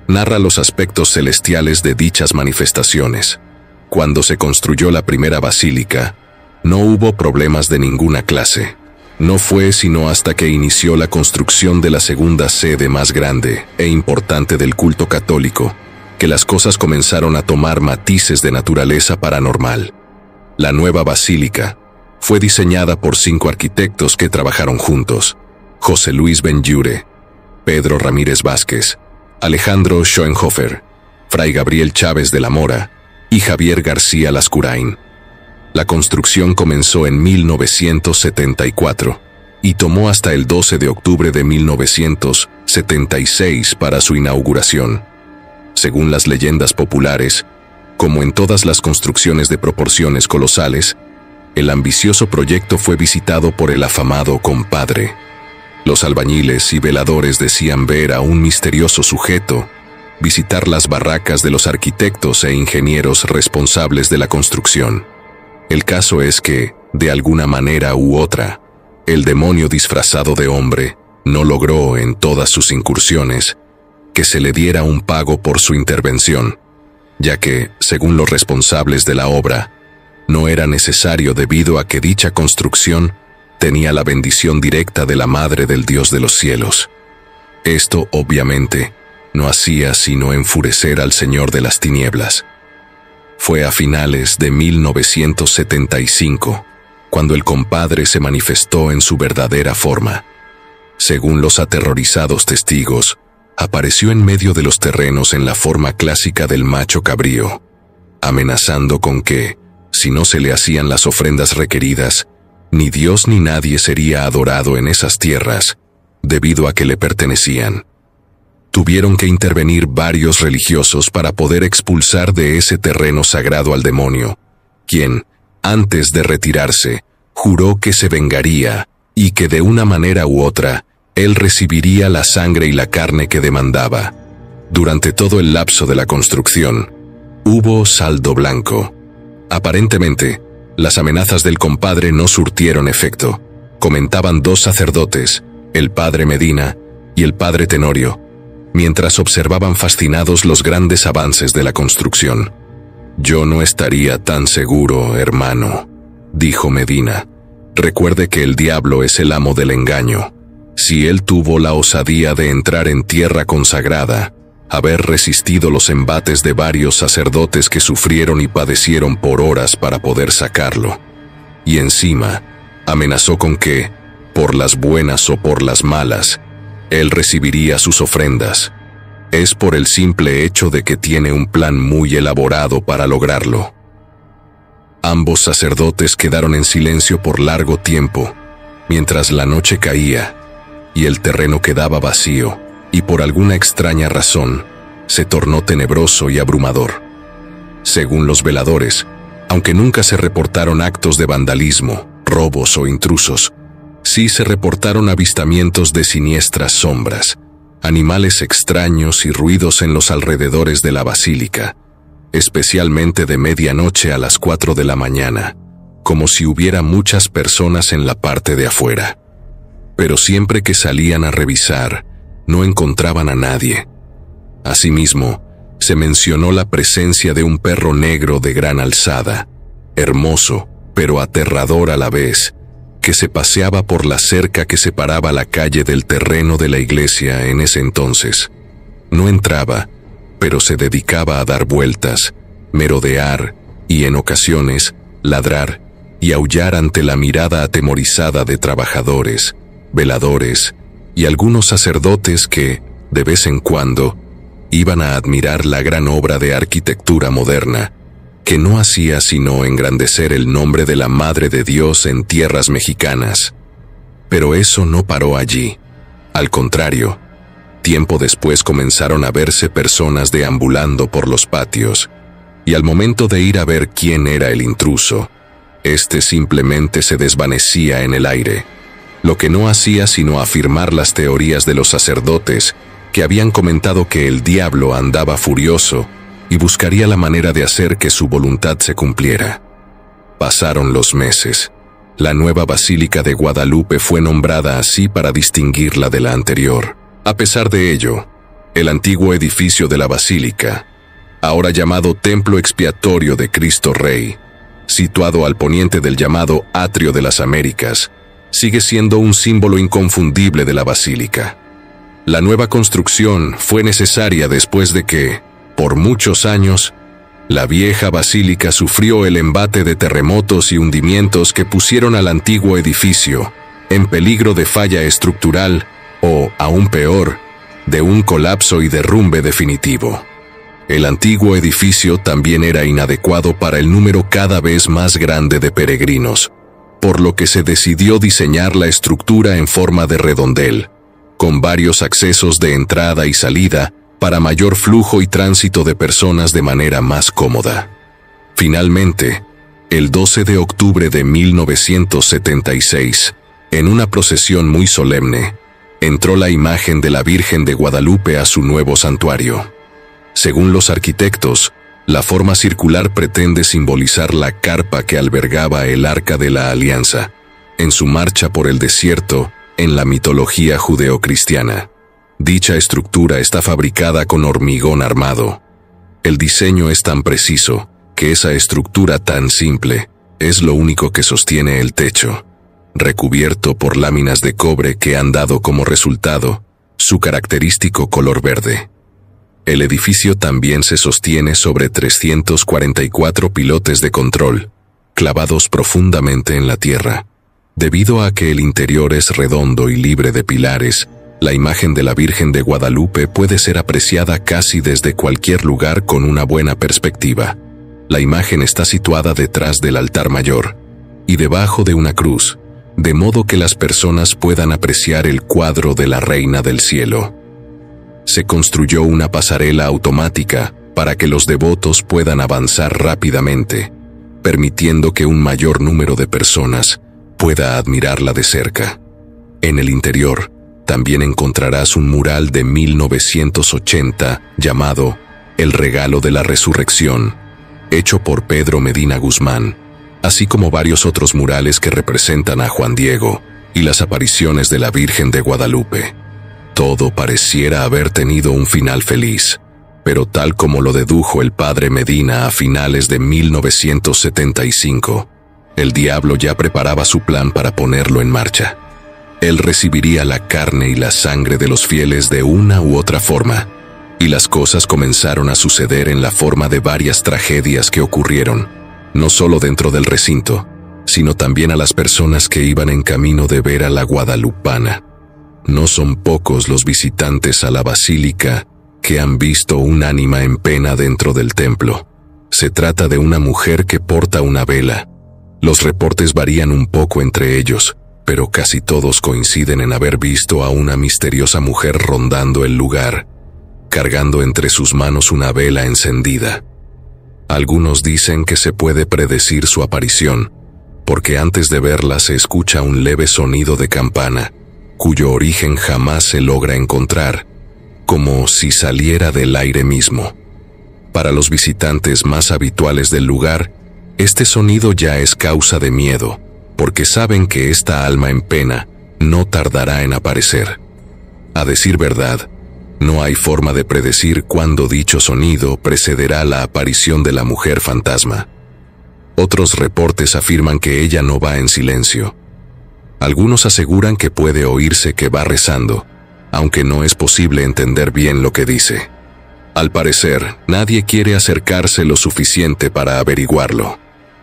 narra los aspectos celestiales de dichas manifestaciones. Cuando se construyó la primera basílica, no hubo problemas de ninguna clase. No fue sino hasta que inició la construcción de la segunda sede más grande e importante del culto católico, que las cosas comenzaron a tomar matices de naturaleza paranormal. La nueva basílica fue diseñada por 5 arquitectos que trabajaron juntos: José Luis Benlliure, Pedro Ramírez Vázquez, Alejandro Schoenhofer, Fray Gabriel Chávez de la Mora y Javier García Lascurain. La construcción comenzó en 1974 y tomó hasta el 12 de octubre de 1976 para su inauguración. Según las leyendas populares, como en todas las construcciones de proporciones colosales, el ambicioso proyecto fue visitado por el afamado compadre. Los albañiles y veladores decían ver a un misterioso sujeto visitar las barracas de los arquitectos e ingenieros responsables de la construcción. El caso es que, de alguna manera u otra, el demonio disfrazado de hombre no logró en todas sus incursiones que se le diera un pago por su intervención, ya que, según los responsables de la obra, no era necesario debido a que dicha construcción tenía la bendición directa de la Madre del Dios de los cielos. Esto, obviamente, no hacía sino enfurecer al Señor de las Tinieblas. Fue a finales de 1975 cuando el compadre se manifestó en su verdadera forma. Según los aterrorizados testigos, apareció en medio de los terrenos en la forma clásica del macho cabrío, amenazando con que, si no se le hacían las ofrendas requeridas, ni Dios ni nadie sería adorado en esas tierras, debido a que le pertenecían. Tuvieron que intervenir varios religiosos para poder expulsar de ese terreno sagrado al demonio, quien, antes de retirarse, juró que se vengaría y que de una manera u otra, él recibiría la sangre y la carne que demandaba. Durante todo el lapso de la construcción, hubo saldo blanco. Aparentemente, las amenazas del compadre no surtieron efecto, comentaban dos sacerdotes, el padre Medina y el padre Tenorio, mientras observaban fascinados los grandes avances de la construcción. «Yo no estaría tan seguro, hermano», dijo Medina. «Recuerde que el diablo es el amo del engaño. Si él tuvo la osadía de entrar en tierra consagrada, haber resistido los embates de varios sacerdotes que sufrieron y padecieron por horas para poder sacarlo, y encima amenazó con que, por las buenas o por las malas, él recibiría sus ofrendas. Es por el simple hecho de que tiene un plan muy elaborado para lograrlo». Ambos sacerdotes quedaron en silencio por largo tiempo, mientras la noche caía y el terreno quedaba vacío, y por alguna extraña razón, se tornó tenebroso y abrumador. Según los veladores, aunque nunca se reportaron actos de vandalismo, robos o intrusos, sí se reportaron avistamientos de siniestras sombras, animales extraños y ruidos en los alrededores de la basílica, especialmente de medianoche a las 4 de la mañana, como si hubiera muchas personas en la parte de afuera. Pero siempre que salían a revisar, no encontraban a nadie. Asimismo, se mencionó la presencia de un perro negro de gran alzada, hermoso, pero aterrador a la vez, que se paseaba por la cerca que separaba la calle del terreno de la iglesia en ese entonces. No entraba, pero se dedicaba a dar vueltas, merodear y, en ocasiones, ladrar y aullar ante la mirada atemorizada de trabajadores, veladores y algunos sacerdotes que, de vez en cuando, iban a admirar la gran obra de arquitectura moderna, que no hacía sino engrandecer el nombre de la Madre de Dios en tierras mexicanas. Pero eso no paró allí. Al contrario, tiempo después comenzaron a verse personas deambulando por los patios, y al momento de ir a ver quién era el intruso, este simplemente se desvanecía en el aire, lo que no hacía sino afirmar las teorías de los sacerdotes que habían comentado que el diablo andaba furioso y buscaría la manera de hacer que su voluntad se cumpliera. Pasaron los meses. La nueva Basílica de Guadalupe fue nombrada así para distinguirla de la anterior. A pesar de ello, el antiguo edificio de la Basílica, ahora llamado Templo Expiatorio de Cristo Rey, situado al poniente del llamado Atrio de las Américas, sigue siendo un símbolo inconfundible de la Basílica. La nueva construcción fue necesaria después de que, por muchos años, la vieja basílica sufrió el embate de terremotos y hundimientos que pusieron al antiguo edificio en peligro de falla estructural o, aún peor, de un colapso y derrumbe definitivo. El antiguo edificio también era inadecuado para el número cada vez más grande de peregrinos, por lo que se decidió diseñar la estructura en forma de redondel, con varios accesos de entrada y salida para mayor flujo y tránsito de personas de manera más cómoda. Finalmente, El 12 de octubre de 1976, en una procesión muy solemne, entró la imagen de la Virgen de Guadalupe a su nuevo santuario. Según los arquitectos, la forma circular pretende simbolizar la carpa que albergaba el Arca de la Alianza, en su marcha por el desierto en la mitología judeocristiana. Dicha estructura está fabricada con hormigón armado. El diseño es tan preciso que esa estructura tan simple es lo único que sostiene el techo, recubierto por láminas de cobre que han dado como resultado su característico color verde. El edificio también se sostiene sobre 344 pilotes de control, clavados profundamente en la tierra. Debido a que el interior es redondo y libre de pilares, la imagen de la Virgen de Guadalupe puede ser apreciada casi desde cualquier lugar con una buena perspectiva. La imagen está situada detrás del altar mayor y debajo de una cruz, de modo que las personas puedan apreciar el cuadro de la Reina del Cielo. Se construyó una pasarela automática para que los devotos puedan avanzar rápidamente, permitiendo que un mayor número de personas pueda admirarla de cerca. En el interior, también encontrarás un mural de 1980 llamado El Regalo de la Resurrección, hecho por Pedro Medina Guzmán, así como varios otros murales que representan a Juan Diego y las apariciones de la Virgen de Guadalupe. Todo pareciera haber tenido un final feliz, pero tal como lo dedujo el padre Medina a finales de 1975, el diablo ya preparaba su plan para ponerlo en marcha. Él recibiría la carne y la sangre de los fieles de una u otra forma, y las cosas comenzaron a suceder en la forma de varias tragedias que ocurrieron, no solo dentro del recinto, sino también a las personas que iban en camino de ver a la guadalupana. No son pocos los visitantes a la basílica que han visto un ánima en pena dentro del templo. Se trata de una mujer que porta una vela. Los reportes varían un poco entre ellos, pero casi todos coinciden en haber visto a una misteriosa mujer rondando el lugar, cargando entre sus manos una vela encendida. Algunos dicen que se puede predecir su aparición, porque antes de verla se escucha un leve sonido de campana, cuyo origen jamás se logra encontrar, como si saliera del aire mismo. Para los visitantes más habituales del lugar, este sonido ya es causa de miedo, porque saben que esta alma en pena no tardará en aparecer. A decir verdad, no hay forma de predecir cuándo dicho sonido precederá la aparición de la mujer fantasma. Otros reportes afirman que ella no va en silencio. Algunos aseguran que puede oírse que va rezando, aunque no es posible entender bien lo que dice. Al parecer, nadie quiere acercarse lo suficiente para averiguarlo.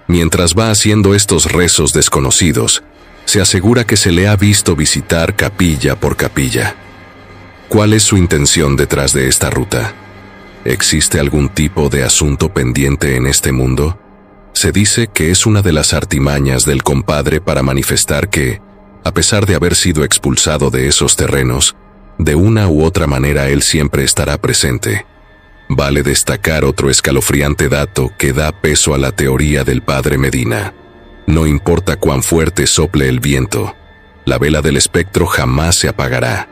Mientras va haciendo estos rezos desconocidos, se asegura que se le ha visto visitar capilla por capilla. ¿Cuál es su intención detrás de esta ruta? ¿Existe algún tipo de asunto pendiente en este mundo? Se dice que es una de las artimañas del compadre para manifestar que, a pesar de haber sido expulsado de esos terrenos, de una u otra manera él siempre estará presente. Vale destacar otro escalofriante dato que da peso a la teoría del padre Medina. No importa cuán fuerte sople el viento, la vela del espectro jamás se apagará.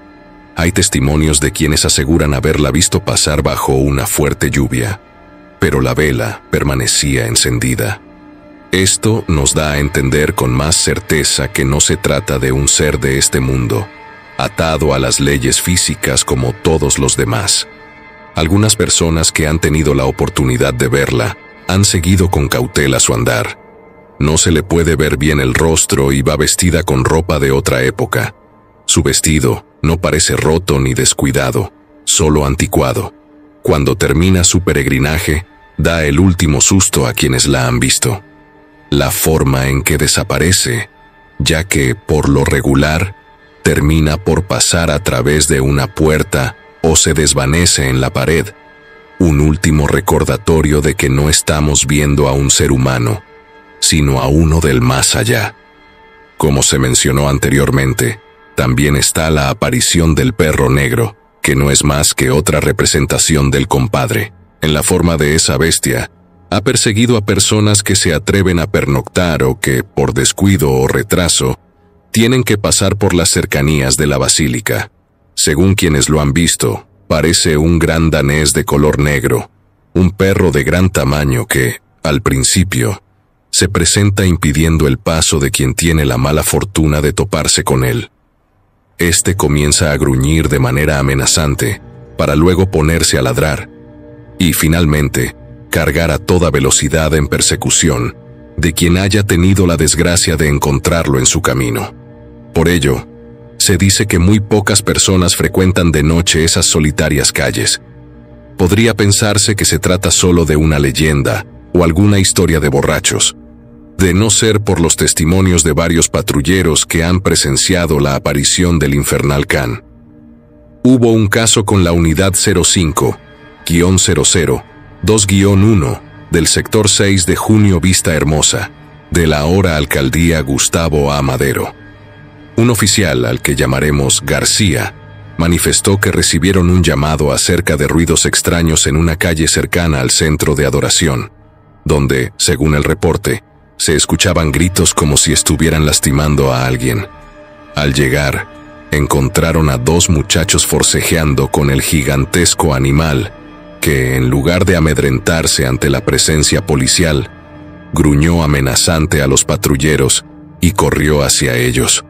Hay testimonios de quienes aseguran haberla visto pasar bajo una fuerte lluvia, pero la vela permanecía encendida. Esto nos da a entender con más certeza que no se trata de un ser de este mundo, atado a las leyes físicas como todos los demás. Algunas personas que han tenido la oportunidad de verla han seguido con cautela su andar. No se le puede ver bien el rostro y va vestida con ropa de otra época. Su vestido no parece roto ni descuidado, solo anticuado. Cuando termina su peregrinaje, da el último susto a quienes la han visto. La forma en que desaparece, ya que, por lo regular, termina por pasar a través de una puerta o se desvanece en la pared. Un último recordatorio de que no estamos viendo a un ser humano, sino a uno del más allá. Como se mencionó anteriormente, también está la aparición del perro negro, que no es más que otra representación del compadre. En la forma de esa bestia, Ha perseguido a personas que se atreven a pernoctar o que, por descuido o retraso, tienen que pasar por las cercanías de la basílica. Según quienes lo han visto, parece un gran danés de color negro, un perro de gran tamaño que, al principio, se presenta impidiendo el paso de quien tiene la mala fortuna de toparse con él. Este comienza a gruñir de manera amenazante, para luego ponerse a ladrar, y finalmente, cargar a toda velocidad en persecución de quien haya tenido la desgracia de encontrarlo en su camino. Por ello, se dice que muy pocas personas frecuentan de noche esas solitarias calles. Podría pensarse que se trata solo de una leyenda o alguna historia de borrachos, de no ser por los testimonios de varios patrulleros que han presenciado la aparición del infernal can. Hubo un caso con la unidad 05-00-2-1 del sector 6 de Junio Vista Hermosa, de la ahora alcaldía Gustavo A. Madero. Un oficial, al que llamaremos García, manifestó que recibieron un llamado acerca de ruidos extraños en una calle cercana al centro de adoración, donde, según el reporte, se escuchaban gritos como si estuvieran lastimando a alguien. Al llegar, encontraron a dos muchachos forcejeando con el gigantesco animal que, en lugar de amedrentarse ante la presencia policial, gruñó amenazante a los patrulleros y corrió hacia ellos.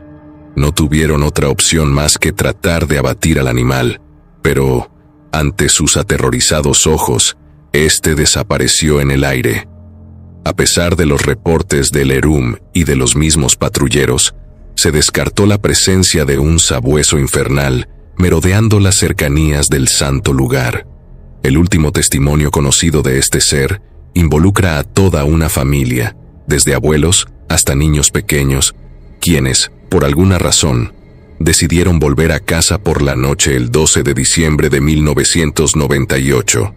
No tuvieron otra opción más que tratar de abatir al animal, pero, ante sus aterrorizados ojos, este desapareció en el aire. A pesar de los reportes del ERUM y de los mismos patrulleros, se descartó la presencia de un sabueso infernal merodeando las cercanías del santo lugar. El último testimonio conocido de este ser involucra a toda una familia, desde abuelos hasta niños pequeños, quienes, por alguna razón, decidieron volver a casa por la noche el 12 de diciembre de 1998.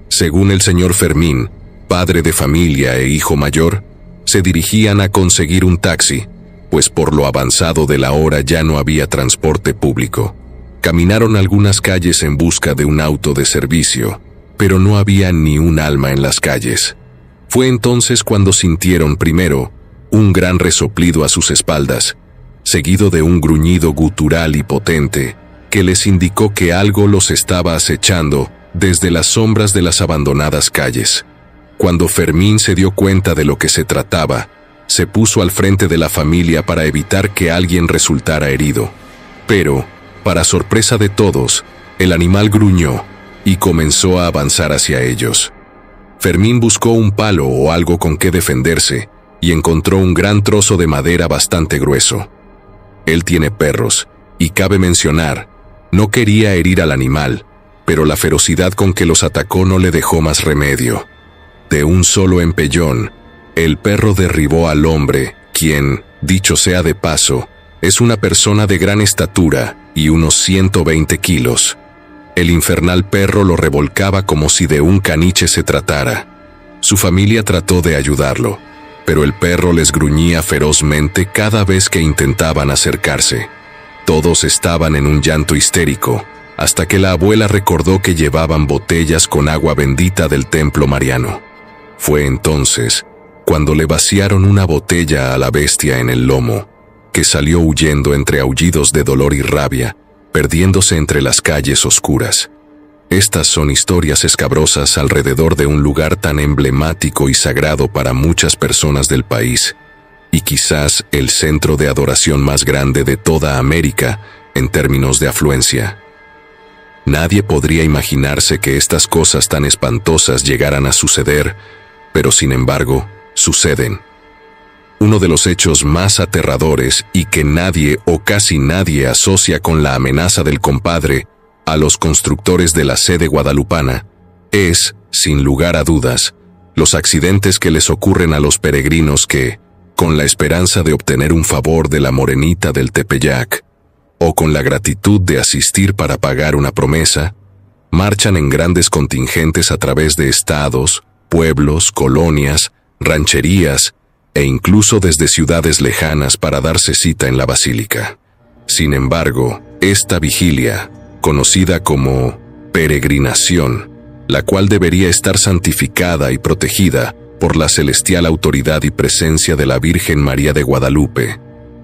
Según el señor Fermín, padre de familia e hijo mayor, se dirigían a conseguir un taxi, pues por lo avanzado de la hora ya no había transporte público. Caminaron algunas calles en busca de un auto de servicio, pero no había ni un alma en las calles. Fue entonces cuando sintieron primero un gran resoplido a sus espaldas, seguido de un gruñido gutural y potente que les indicó que algo los estaba acechando desde las sombras de las abandonadas calles. Cuando Fermín se dio cuenta de lo que se trataba, se puso al frente de la familia para evitar que alguien resultara herido. Pero, para sorpresa de todos, el animal gruñó y comenzó a avanzar hacia ellos. Fermín buscó un palo o algo con que defenderse y encontró un gran trozo de madera bastante grueso. Él tiene perros, y cabe mencionar, no quería herir al animal, pero la ferocidad con que los atacó no le dejó más remedio. De un solo empellón, el perro derribó al hombre, quien, dicho sea de paso, es una persona de gran estatura y unos 120 kilos. El infernal perro lo revolcaba como si de un caniche se tratara. Su familia trató de ayudarlo, pero el perro les gruñía ferozmente cada vez que intentaban acercarse. Todos estaban en un llanto histérico, hasta que la abuela recordó que llevaban botellas con agua bendita del templo mariano. Fue entonces cuando le vaciaron una botella a la bestia en el lomo, que salió huyendo entre aullidos de dolor y rabia, perdiéndose entre las calles oscuras. Estas son historias escabrosas alrededor de un lugar tan emblemático y sagrado para muchas personas del país, y quizás el centro de adoración más grande de toda América en términos de afluencia. Nadie podría imaginarse que estas cosas tan espantosas llegaran a suceder, pero sin embargo, suceden. Uno de los hechos más aterradores y que nadie o casi nadie asocia con la amenaza del compadre a los constructores de la sede guadalupana es, sin lugar a dudas, los accidentes que les ocurren a los peregrinos que, con la esperanza de obtener un favor de la morenita del Tepeyac, o con la gratitud de asistir para pagar una promesa, marchan en grandes contingentes a través de estados, pueblos, colonias, rancherías, e incluso desde ciudades lejanas para darse cita en la basílica. Sin embargo, esta vigilia, conocida como peregrinación, la cual debería estar santificada y protegida por la celestial autoridad y presencia de la Virgen María de Guadalupe,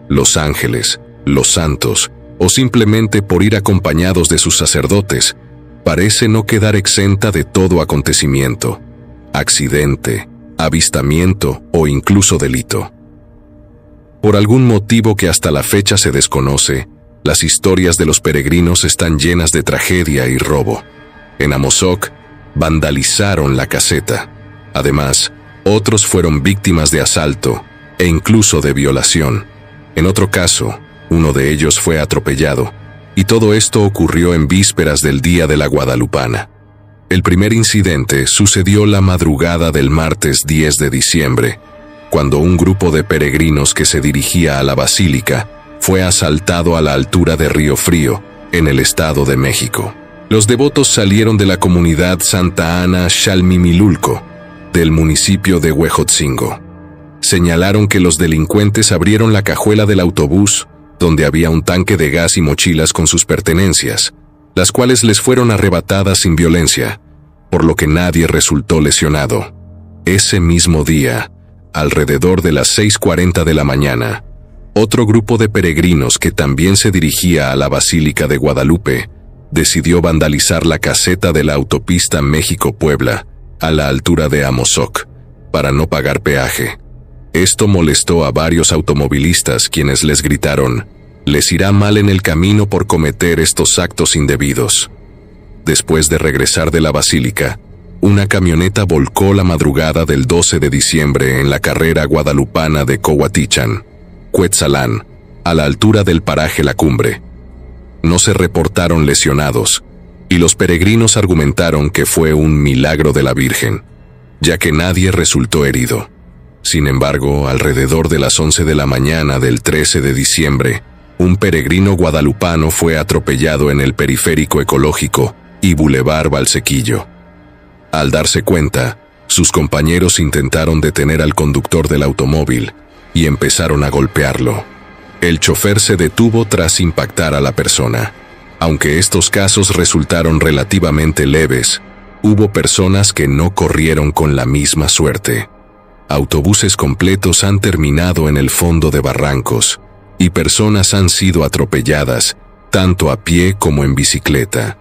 los ángeles, los santos, o simplemente por ir acompañados de sus sacerdotes, parece no quedar exenta de todo acontecimiento, accidente, avistamiento o incluso delito. Por algún motivo que hasta la fecha se desconoce, las historias de los peregrinos están llenas de tragedia y robo. En Amozoc, vandalizaron la caseta. Además, otros fueron víctimas de asalto e incluso de violación. En otro caso, uno de ellos fue atropellado, y todo esto ocurrió en vísperas del Día de la Guadalupana. El primer incidente sucedió la madrugada del martes 10 de diciembre, cuando un grupo de peregrinos que se dirigía a la basílica fue asaltado a la altura de Río Frío, en el Estado de México. Los devotos salieron de la comunidad Santa Ana Xalmimilulco, del municipio de Huejotzingo. Señalaron que los delincuentes abrieron la cajuela del autobús, donde había un tanque de gas y mochilas con sus pertenencias, las cuales les fueron arrebatadas sin violencia, por lo que nadie resultó lesionado. Ese mismo día, alrededor de las 6:40 de la mañana, otro grupo de peregrinos que también se dirigía a la Basílica de Guadalupe decidió vandalizar la caseta de la autopista México-Puebla, a la altura de Amozoc, para no pagar peaje. Esto molestó a varios automovilistas, quienes les gritaron: «Les irá mal en el camino por cometer estos actos indebidos». Después de regresar de la basílica, una camioneta volcó la madrugada del 12 de diciembre en la carrera guadalupana de Coahuatichan, Cuetzalán, a la altura del paraje La Cumbre. No se reportaron lesionados, y los peregrinos argumentaron que fue un milagro de la Virgen, ya que nadie resultó herido. Sin embargo, alrededor de las 11 de la mañana del 13 de diciembre, un peregrino guadalupano fue atropellado en el periférico ecológico y Boulevard Valsequillo. Al darse cuenta, sus compañeros intentaron detener al conductor del automóvil y empezaron a golpearlo. El chofer se detuvo tras impactar a la persona. Aunque estos casos resultaron relativamente leves, hubo personas que no corrieron con la misma suerte. Autobuses completos han terminado en el fondo de barrancos, y personas han sido atropelladas, tanto a pie como en bicicleta.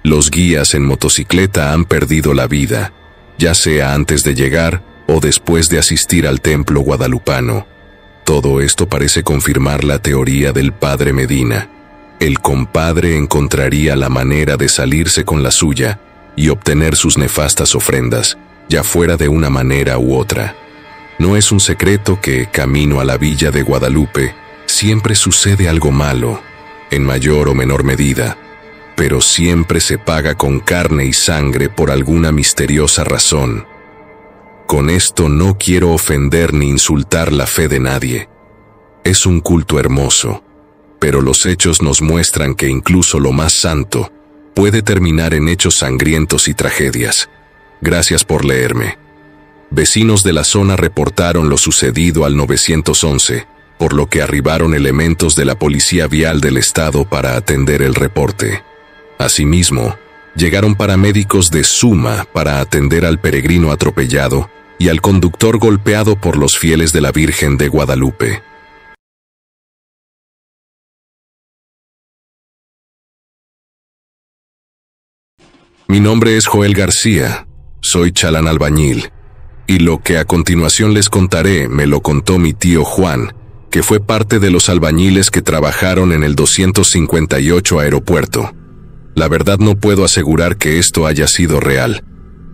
Los guías en motocicleta han perdido la vida, ya sea antes de llegar o después de asistir al templo guadalupano. Todo esto parece confirmar la teoría del padre Medina. El compadre encontraría la manera de salirse con la suya y obtener sus nefastas ofrendas, ya fuera de una manera u otra. No es un secreto que, camino a la villa de Guadalupe, siempre sucede algo malo, en mayor o menor medida, pero siempre se paga con carne y sangre por alguna misteriosa razón. Con esto no quiero ofender ni insultar la fe de nadie. Es un culto hermoso, pero los hechos nos muestran que incluso lo más santo puede terminar en hechos sangrientos y tragedias. Gracias por leerme. Vecinos de la zona reportaron lo sucedido al 911, por lo que arribaron elementos de la Policía Vial del Estado para atender el reporte. Asimismo, llegaron paramédicos de Suma para atender al peregrino atropellado y al conductor golpeado por los fieles de la Virgen de Guadalupe. Mi nombre es Joel García, soy chalán albañil, y lo que a continuación les contaré me lo contó mi tío Juan, que fue parte de los albañiles que trabajaron en el 258 aeropuerto. La verdad no puedo asegurar que esto haya sido real,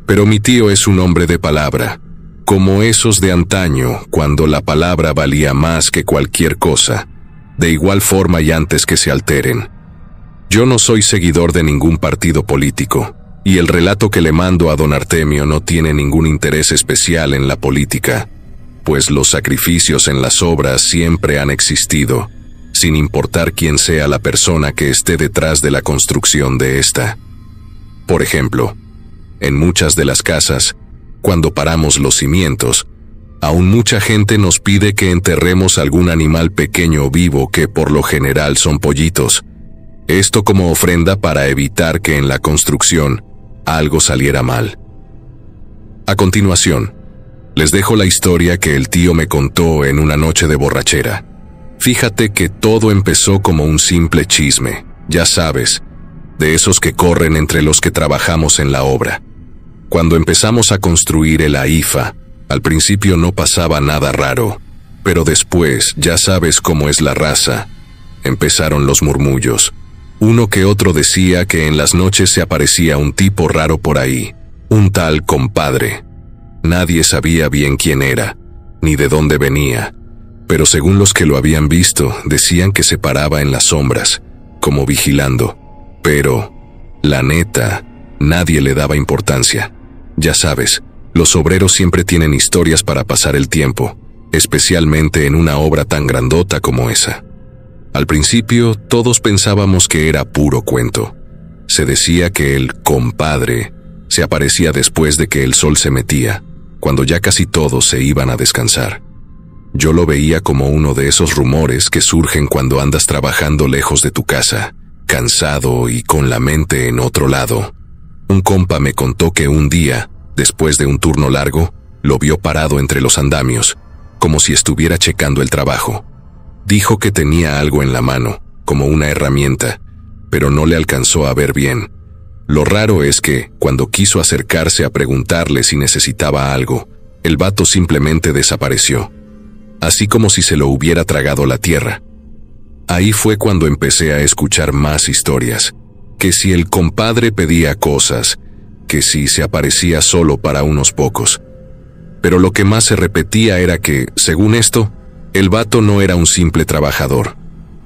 pero mi tío es un hombre de palabra, como esos de antaño, cuando la palabra valía más que cualquier cosa, de igual forma y antes que se alteren. Yo no soy seguidor de ningún partido político, y el relato que le mando a don Artemio no tiene ningún interés especial en la política, pues los sacrificios en las obras siempre han existido, sin importar quién sea la persona que esté detrás de la construcción de esta. Por ejemplo, en muchas de las casas, cuando paramos los cimientos, aún mucha gente nos pide que enterremos algún animal pequeño o vivo que por lo general son pollitos. Esto como ofrenda para evitar que en la construcción algo saliera mal. A continuación, les dejo la historia que el tío me contó en una noche de borrachera. Fíjate que todo empezó como un simple chisme, ya sabes, de esos que corren entre los que trabajamos en la obra. Cuando empezamos a construir el AIFA, al principio no pasaba nada raro, pero después, ya sabes cómo es la raza, empezaron los murmullos. Uno que otro decía que en las noches se aparecía un tipo raro por ahí, un tal compadre. Nadie sabía bien quién era, ni de dónde venía, pero según los que lo habían visto, decían que se paraba en las sombras, como vigilando. Pero, la neta, nadie le daba importancia. Ya sabes, los obreros siempre tienen historias para pasar el tiempo, especialmente en una obra tan grandota como esa. Al principio, todos pensábamos que era puro cuento. Se decía que el compadre se aparecía después de que el sol se metía, cuando ya casi todos se iban a descansar. Yo lo veía como uno de esos rumores que surgen cuando andas trabajando lejos de tu casa, cansado y con la mente en otro lado. Un compa me contó que un día, después de un turno largo, lo vio parado entre los andamios, como si estuviera checando el trabajo. Dijo que tenía algo en la mano, como una herramienta, pero no le alcanzó a ver bien. Lo raro es que, cuando quiso acercarse a preguntarle si necesitaba algo, el vato simplemente desapareció, así como si se lo hubiera tragado la tierra. Ahí fue cuando empecé a escuchar más historias, que si el compadre pedía cosas, que si se aparecía solo para unos pocos. Pero lo que más se repetía era que, según esto, el vato no era un simple trabajador.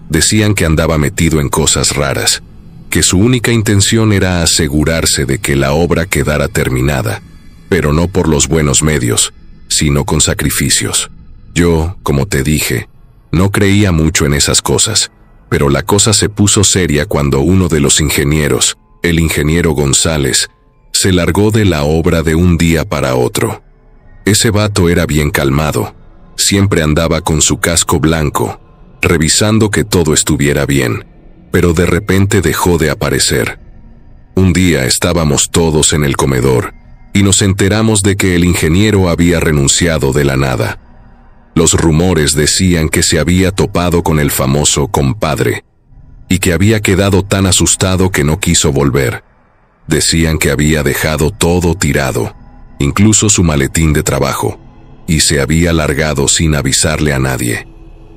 Decían que andaba metido en cosas raras, que su única intención era asegurarse de que la obra quedara terminada, pero no por los buenos medios, sino con sacrificios. Yo, como te dije, no creía mucho en esas cosas, pero la cosa se puso seria cuando uno de los ingenieros, el ingeniero González, se largó de la obra de un día para otro. Ese vato era bien calmado, siempre andaba con su casco blanco, revisando que todo estuviera bien, pero de repente dejó de aparecer. Un día estábamos todos en el comedor y nos enteramos de que el ingeniero había renunciado de la nada. Los rumores decían que se había topado con el famoso compadre y que había quedado tan asustado que no quiso volver. Decían que había dejado todo tirado, incluso su maletín de trabajo, y se había largado sin avisarle a nadie.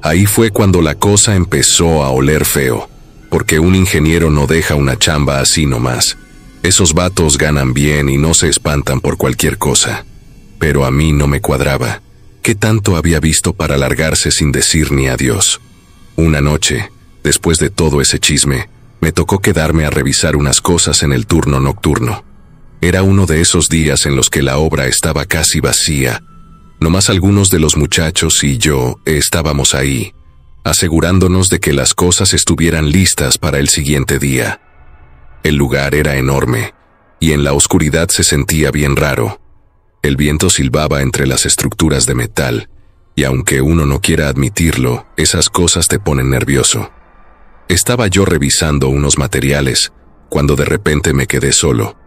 Ahí fue cuando la cosa empezó a oler feo, porque un ingeniero no deja una chamba así nomás. Esos vatos ganan bien y no se espantan por cualquier cosa. Pero a mí no me cuadraba. ¿Qué tanto había visto para largarse sin decir ni adiós? Una noche, después de todo ese chisme, me tocó quedarme a revisar unas cosas en el turno nocturno. Era uno de esos días en los que la obra estaba casi vacía. Nomás algunos de los muchachos y yo estábamos ahí, asegurándonos de que las cosas estuvieran listas para el siguiente día. El lugar era enorme, y en la oscuridad se sentía bien raro. El viento silbaba entre las estructuras de metal, y aunque uno no quiera admitirlo, esas cosas te ponen nervioso. Estaba yo revisando unos materiales, cuando de repente me quedé solo.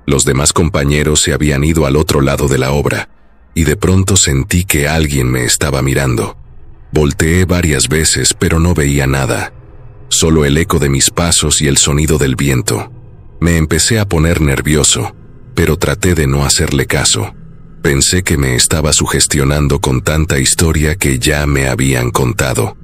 Los demás compañeros se habían ido al otro lado de la obra, y de pronto sentí que alguien me estaba mirando. Volteé varias veces, pero no veía nada. Solo el eco de mis pasos y el sonido del viento. Me empecé a poner nervioso, pero traté de no hacerle caso. Pensé que me estaba sugestionando con tanta historia que ya me habían contado.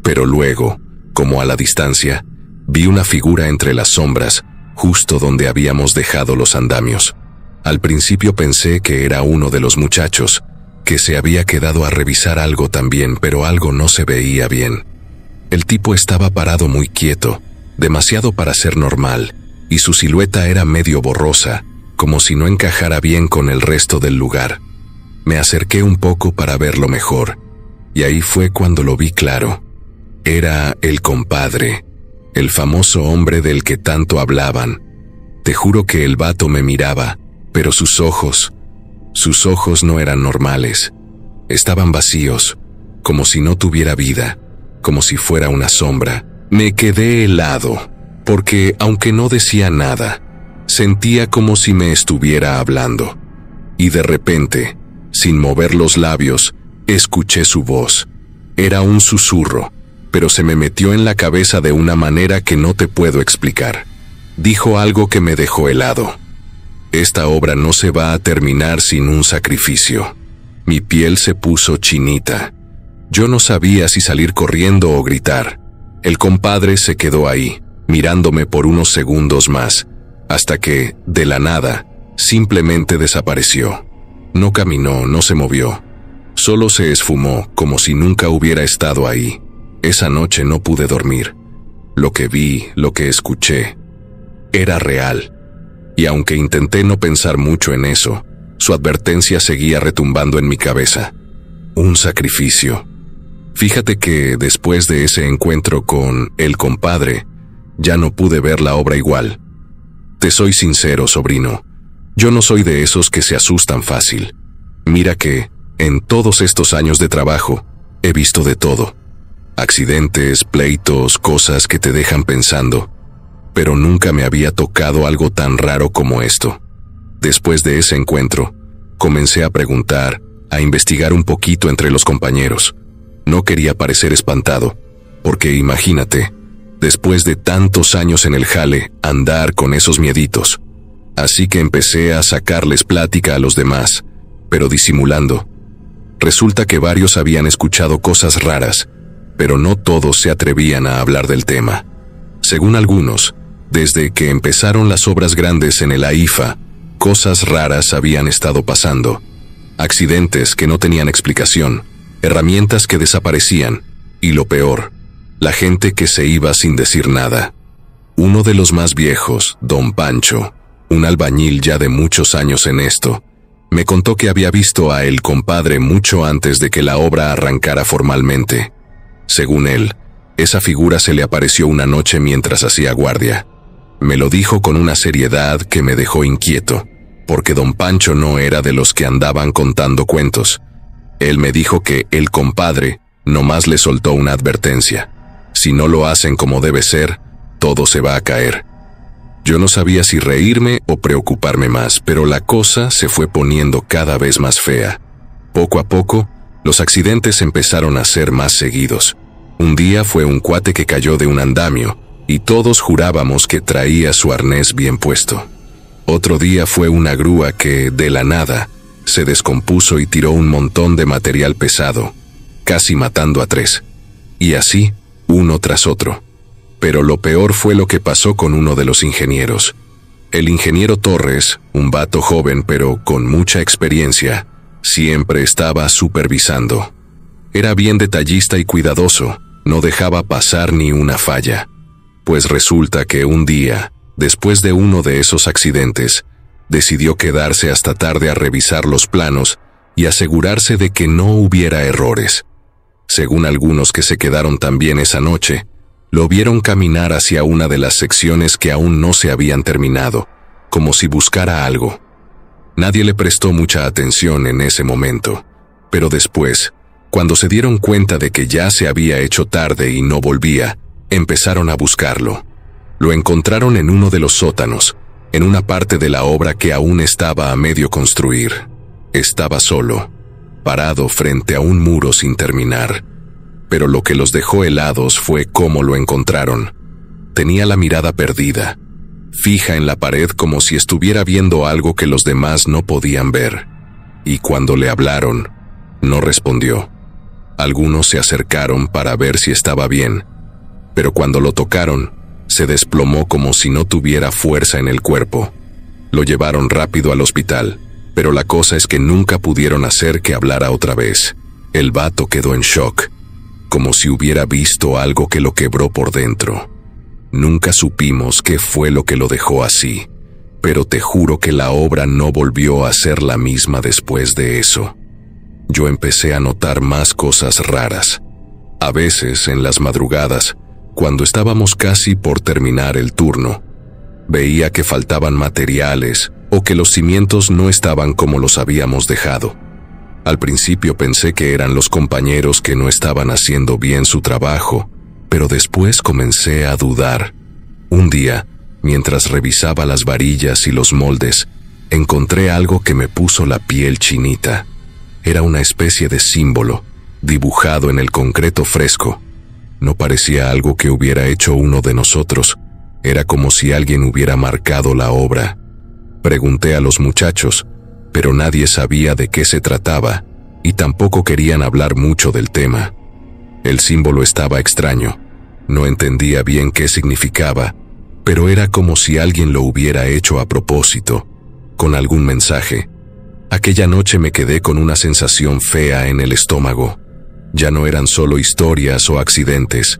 Pero luego, como a la distancia, vi una figura entre las sombras, justo donde habíamos dejado los andamios. Al principio pensé que era uno de los muchachos, que se había quedado a revisar algo también, pero algo no se veía bien. El tipo estaba parado muy quieto, demasiado para ser normal, y su silueta era medio borrosa, como si no encajara bien con el resto del lugar. Me acerqué un poco para verlo mejor, y ahí fue cuando lo vi claro. Era el compadre, el famoso hombre del que tanto hablaban. Te juro que el vato me miraba, pero sus ojos no eran normales. Estaban vacíos, como si no tuviera vida, como si fuera una sombra. Me quedé helado, porque aunque no decía nada, Sentía como si me estuviera hablando. Y de repente, sin mover los labios, escuché su voz. Era un susurro, pero se me metió en la cabeza de una manera que no te puedo explicar. Dijo algo que me dejó helado. Esta obra no se va a terminar sin un sacrificio. Mi piel se puso chinita. Yo no sabía si salir corriendo o gritar. El compadre se quedó ahí, mirándome por unos segundos más, hasta que, de la nada, simplemente desapareció. No caminó, no se movió. Solo se esfumó, como si nunca hubiera estado ahí. Esa noche no pude dormir. Lo que vi, lo que escuché, era real. Y aunque intenté no pensar mucho en eso, su advertencia seguía retumbando en mi cabeza. Un sacrificio. Fíjate que después de ese encuentro con el compadre, ya no pude ver la obra igual. Te soy sincero, sobrino. Yo no soy de esos que se asustan fácil. Mira que, en todos estos años de trabajo, he visto de todo. Accidentes, pleitos, cosas que te dejan pensando. Pero nunca me había tocado algo tan raro como esto. Después de ese encuentro, comencé a preguntar, a investigar un poquito entre los compañeros. No quería parecer espantado, porque imagínate, después de tantos años en el jale, andar con esos mieditos. Así que empecé a sacarles plática a los demás, pero disimulando. Resulta que varios habían escuchado cosas raras, pero no todos se atrevían a hablar del tema. Según algunos, desde que empezaron las obras grandes en el AIFA, cosas raras habían estado pasando. Accidentes que no tenían explicación, herramientas que desaparecían, y lo peor, la gente que se iba sin decir nada. Uno de los más viejos, don Pancho, un albañil ya de muchos años en esto, me contó que había visto a el compadre mucho antes de que la obra arrancara formalmente. Según él, esa figura se le apareció una noche mientras hacía guardia. Me lo dijo con una seriedad que me dejó inquieto, porque don Pancho no era de los que andaban contando cuentos. Él me dijo que el compadre nomás le soltó una advertencia. Si no lo hacen como debe ser, todo se va a caer. Yo no sabía si reírme o preocuparme más, pero la cosa se fue poniendo cada vez más fea. Poco a poco, los accidentes empezaron a ser más seguidos. Un día fue un cuate que cayó de un andamio, y todos jurábamos que traía su arnés bien puesto. Otro día fue una grúa que, de la nada, se descompuso y tiró un montón de material pesado, casi matando a 3. Y así, uno tras otro. Pero lo peor fue lo que pasó con uno de los ingenieros. El ingeniero Torres, un vato joven pero con mucha experiencia, siempre estaba supervisando. Era bien detallista y cuidadoso, no dejaba pasar ni una falla. Pues resulta que un día, después de uno de esos accidentes, decidió quedarse hasta tarde a revisar los planos y asegurarse de que no hubiera errores. Según algunos que se quedaron también esa noche, lo vieron caminar hacia una de las secciones que aún no se habían terminado, como si buscara algo. Nadie le prestó mucha atención en ese momento, pero después, cuando se dieron cuenta de que ya se había hecho tarde y no volvía, empezaron a buscarlo. Lo encontraron en uno de los sótanos, en una parte de la obra que aún estaba a medio construir. Estaba solo, parado frente a un muro sin terminar. Pero lo que los dejó helados fue cómo lo encontraron. Tenía la mirada perdida, fija en la pared como si estuviera viendo algo que los demás no podían ver. Y cuando le hablaron, no respondió. Algunos se acercaron para ver si estaba bien, pero cuando lo tocaron, se desplomó como si no tuviera fuerza en el cuerpo. Lo llevaron rápido al hospital, pero la cosa es que nunca pudieron hacer que hablara otra vez. El vato quedó en shock, como si hubiera visto algo que lo quebró por dentro. Nunca supimos qué fue lo que lo dejó así, pero te juro que la obra no volvió a ser la misma después de eso. Yo empecé a notar más cosas raras. A veces, en las madrugadas, cuando estábamos casi por terminar el turno, veía que faltaban materiales o que los cimientos no estaban como los habíamos dejado. Al principio pensé que eran los compañeros que no estaban haciendo bien su trabajo, pero después comencé a dudar. Un día, Mientras revisaba las varillas y los moldes, encontré algo que me puso la piel chinita. Era una especie de símbolo, dibujado en el concreto fresco. No parecía algo que hubiera hecho uno de nosotros. Era como si alguien hubiera marcado la obra. Pregunté a los muchachos, pero nadie sabía de qué se trataba, y tampoco querían hablar mucho del tema. El símbolo estaba extraño. No entendía bien qué significaba, pero era como si alguien lo hubiera hecho a propósito, con algún mensaje. Aquella noche me quedé con una sensación fea en el estómago. Ya no eran solo historias o accidentes.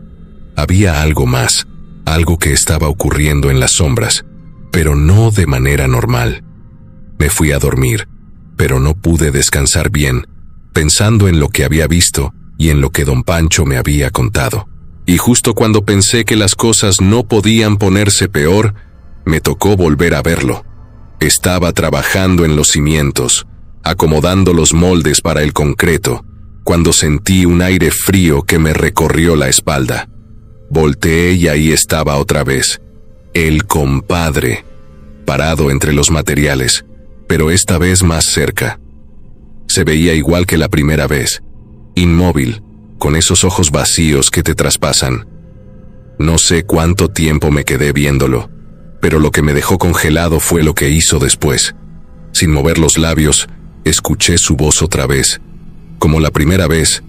Había algo más, algo que estaba ocurriendo en las sombras, pero no de manera normal. Me fui a dormir, pero no pude descansar bien, pensando en lo que había visto y en lo que don Pancho me había contado. Y justo cuando pensé que las cosas no podían ponerse peor, me tocó volver a verlo. Estaba trabajando en los cimientos, acomodando los moldes para el concreto, cuando sentí un aire frío que me recorrió la espalda. Volteé y ahí estaba otra vez, el compadre, parado entre los materiales, pero esta vez más cerca. Se veía igual que la primera vez, inmóvil, con esos ojos vacíos que te traspasan. No sé cuánto tiempo me quedé viéndolo, pero lo que me dejó congelado fue lo que hizo después. Sin mover los labios, escuché su voz otra vez, como la primera vez,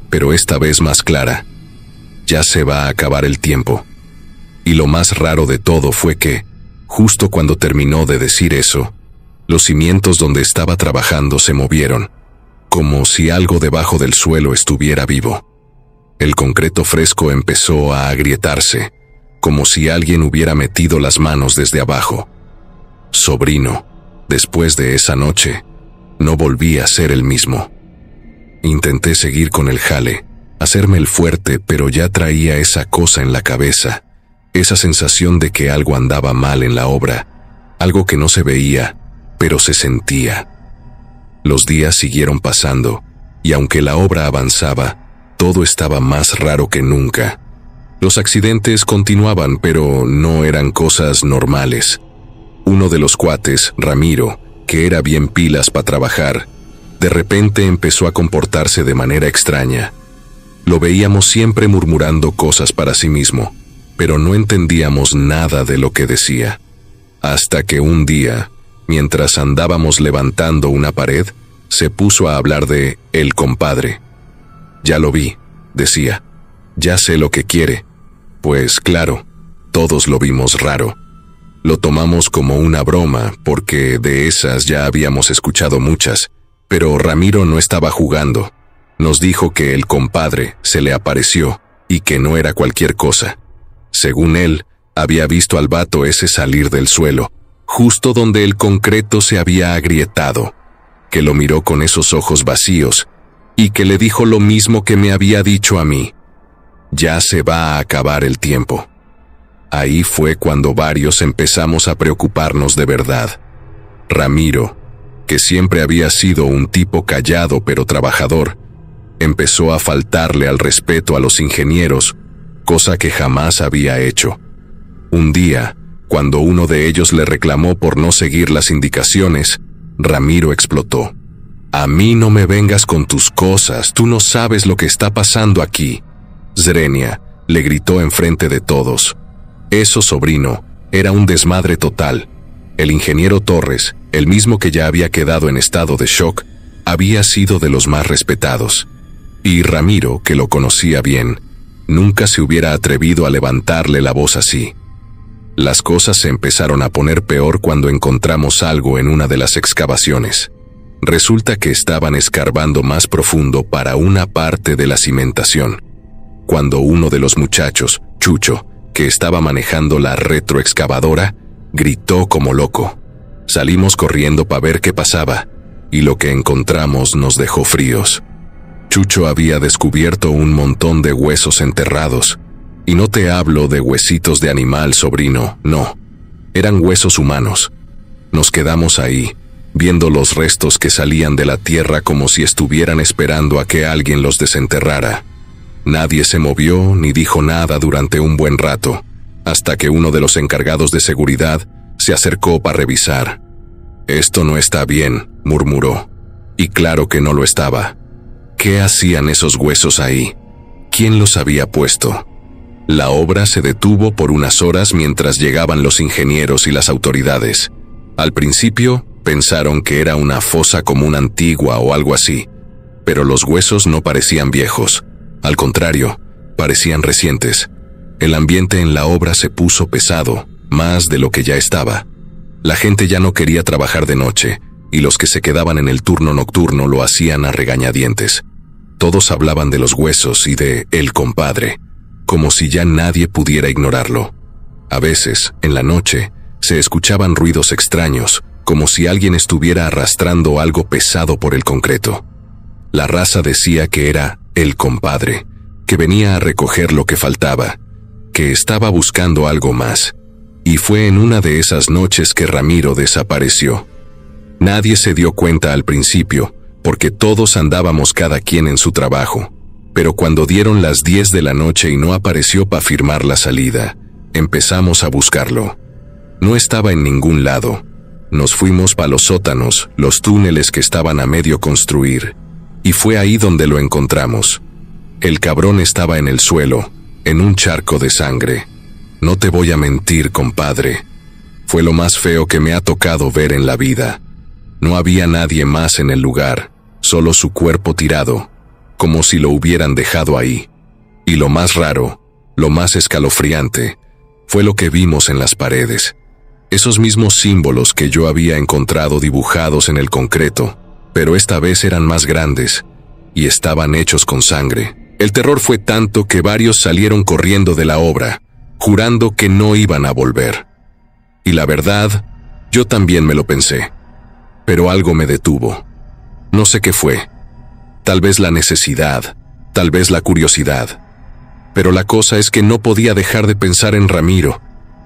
pero esta vez más clara. Ya se va a acabar el tiempo. Y lo más raro de todo fue que, justo cuando terminó de decir eso, los cimientos donde estaba trabajando se movieron, como si algo debajo del suelo estuviera vivo. El concreto fresco empezó a agrietarse, como si alguien hubiera metido las manos desde abajo. Sobrino, después de esa noche, no volví a ser el mismo. Intenté seguir con el jale, hacerme el fuerte, pero ya traía esa cosa en la cabeza, esa sensación de que algo andaba mal en la obra, algo que no se veía, pero se sentía. Los días siguieron pasando, y aunque la obra avanzaba, todo estaba más raro que nunca. Los accidentes continuaban, pero no eran cosas normales. Uno de los cuates, Ramiro, que era bien pilas para trabajar, de repente empezó a comportarse de manera extraña. Lo veíamos siempre murmurando cosas para sí mismo, pero no entendíamos nada de lo que decía. Hasta que un día, mientras andábamos levantando una pared, se puso a hablar de el compadre. Ya lo vi, decía. Ya sé lo que quiere. Pues claro, todos lo vimos raro. Lo tomamos como una broma, porque de esas ya habíamos escuchado muchas, pero Ramiro no estaba jugando. Nos dijo que el compadre se le apareció y que no era cualquier cosa. Según él, había visto al vato ese salir del suelo, justo donde el concreto se había agrietado, que lo miró con esos ojos vacíos y que le dijo lo mismo que me había dicho a mí. Ya se va a acabar el tiempo. Ahí fue cuando varios empezamos a preocuparnos de verdad. Ramiro, que siempre había sido un tipo callado pero trabajador, empezó a faltarle al respeto a los ingenieros, cosa que jamás había hecho. Un día, cuando uno de ellos le reclamó por no seguir las indicaciones, Ramiro explotó. «A mí no me vengas con tus cosas, tú no sabes lo que está pasando aquí». Zrenia le gritó enfrente de todos. Eso, sobrino, era un desmadre total. El ingeniero Torres, el mismo que ya había quedado en estado de shock, había sido de los más respetados. Y Ramiro, que lo conocía bien, nunca se hubiera atrevido a levantarle la voz así. Las cosas se empezaron a poner peor cuando encontramos algo en una de las excavaciones. Resulta que estaban escarbando más profundo para una parte de la cimentación, cuando uno de los muchachos, Chucho, que estaba manejando la retroexcavadora, gritó como loco. Salimos corriendo para ver qué pasaba, y lo que encontramos nos dejó fríos. Chucho había descubierto un montón de huesos enterrados, y no te hablo de huesitos de animal, sobrino, no. Eran huesos humanos. Nos quedamos ahí, viendo los restos que salían de la tierra como si estuvieran esperando a que alguien los desenterrara. Nadie se movió ni dijo nada durante un buen rato, hasta que uno de los encargados de seguridad se acercó para revisar. «Esto no está bien», murmuró. Y claro que no lo estaba. ¿Qué hacían esos huesos ahí? ¿Quién los había puesto? La obra se detuvo por unas horas mientras llegaban los ingenieros y las autoridades. Al principio, pensaron que era una fosa común antigua o algo así, pero los huesos no parecían viejos. Al contrario, parecían recientes. El ambiente en la obra se puso pesado, más de lo que ya estaba. La gente ya no quería trabajar de noche, y los que se quedaban en el turno nocturno lo hacían a regañadientes. Todos hablaban de los huesos y de el compadre, como si ya nadie pudiera ignorarlo. A veces, en la noche, se escuchaban ruidos extraños, como si alguien estuviera arrastrando algo pesado por el concreto. La raza decía que era el compadre, que venía a recoger lo que faltaba, que estaba buscando algo más. Y fue en una de esas noches que Ramiro desapareció. Nadie se dio cuenta al principio, porque todos andábamos cada quien en su trabajo. Pero cuando dieron las 10 de la noche y no apareció para firmar la salida, empezamos a buscarlo. No estaba en ningún lado. Nos fuimos para los sótanos, los túneles que estaban a medio construir, y fue ahí donde lo encontramos. El cabrón estaba en el suelo, en un charco de sangre. No te voy a mentir, compadre. Fue lo más feo que me ha tocado ver en la vida. No había nadie más en el lugar, solo su cuerpo tirado, como si lo hubieran dejado ahí. Y lo más raro, lo más escalofriante, fue lo que vimos en las paredes. Esos mismos símbolos que yo había encontrado dibujados en el concreto, pero esta vez eran más grandes, y estaban hechos con sangre. El terror fue tanto que varios salieron corriendo de la obra, jurando que no iban a volver. Y la verdad, yo también me lo pensé. Pero algo me detuvo. No sé qué fue. Tal vez la necesidad, tal vez la curiosidad. Pero la cosa es que no podía dejar de pensar en Ramiro,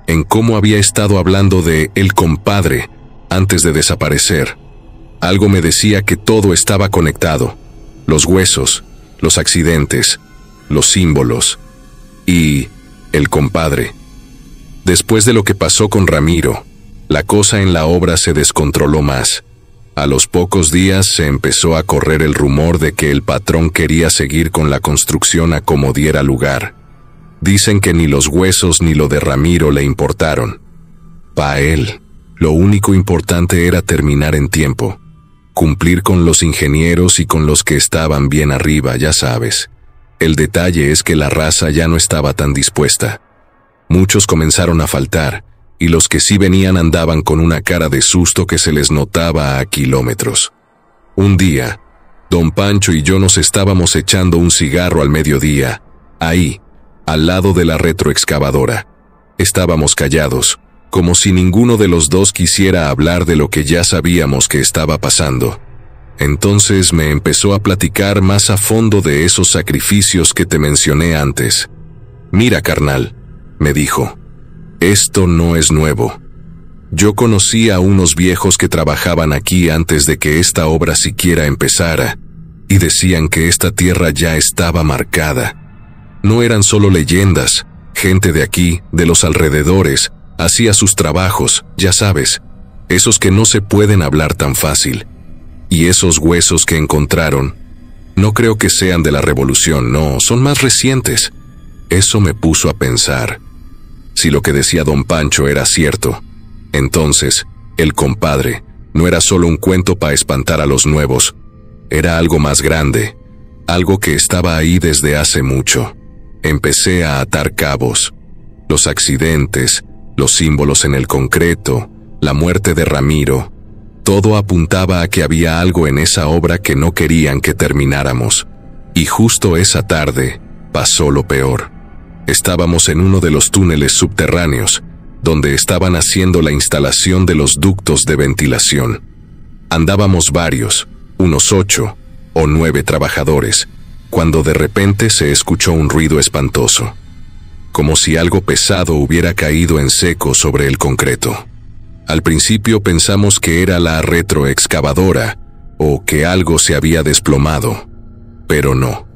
en cómo había estado hablando de el compadre antes de desaparecer. Algo me decía que todo estaba conectado. Los huesos, los accidentes, los símbolos y el compadre. Después de lo que pasó con Ramiro, la cosa en la obra se descontroló más. A los pocos días se empezó a correr el rumor de que el patrón quería seguir con la construcción a como diera lugar. Dicen que ni los huesos ni lo de Ramiro le importaron. Pa' él, lo único importante era terminar en tiempo, cumplir con los ingenieros y con los que estaban bien arriba, ya sabes. El detalle es que la raza ya no estaba tan dispuesta. Muchos comenzaron a faltar, y los que sí venían andaban con una cara de susto que se les notaba a kilómetros. Un día, don Pancho y yo nos estábamos echando un cigarro al mediodía, ahí, al lado de la retroexcavadora. Estábamos callados, como si ninguno de los dos quisiera hablar de lo que ya sabíamos que estaba pasando. Entonces me empezó a platicar más a fondo de esos sacrificios que te mencioné antes. «Mira, carnal», me dijo, «esto no es nuevo. Yo conocí a unos viejos que trabajaban aquí antes de que esta obra siquiera empezara, y decían que esta tierra ya estaba marcada. No eran solo leyendas, gente de aquí, de los alrededores, hacía sus trabajos, ya sabes, esos que no se pueden hablar tan fácil. Y esos huesos que encontraron, no creo que sean de la revolución, no, son más recientes». Eso me puso a pensar. Si lo que decía don Pancho era cierto, entonces, el compadre no era solo un cuento para espantar a los nuevos, era algo más grande, algo que estaba ahí desde hace mucho. Empecé a atar cabos. Los accidentes, los símbolos en el concreto, la muerte de Ramiro, todo apuntaba a que había algo en esa obra que no querían que termináramos. Y justo esa tarde pasó lo peor. Estábamos en uno de los túneles subterráneos, donde estaban haciendo la instalación de los ductos de ventilación. Andábamos varios, unos 8 o 9 trabajadores, cuando de repente se escuchó un ruido espantoso, como si algo pesado hubiera caído en seco sobre el concreto. Al principio pensamos que era la retroexcavadora o que algo se había desplomado, pero no.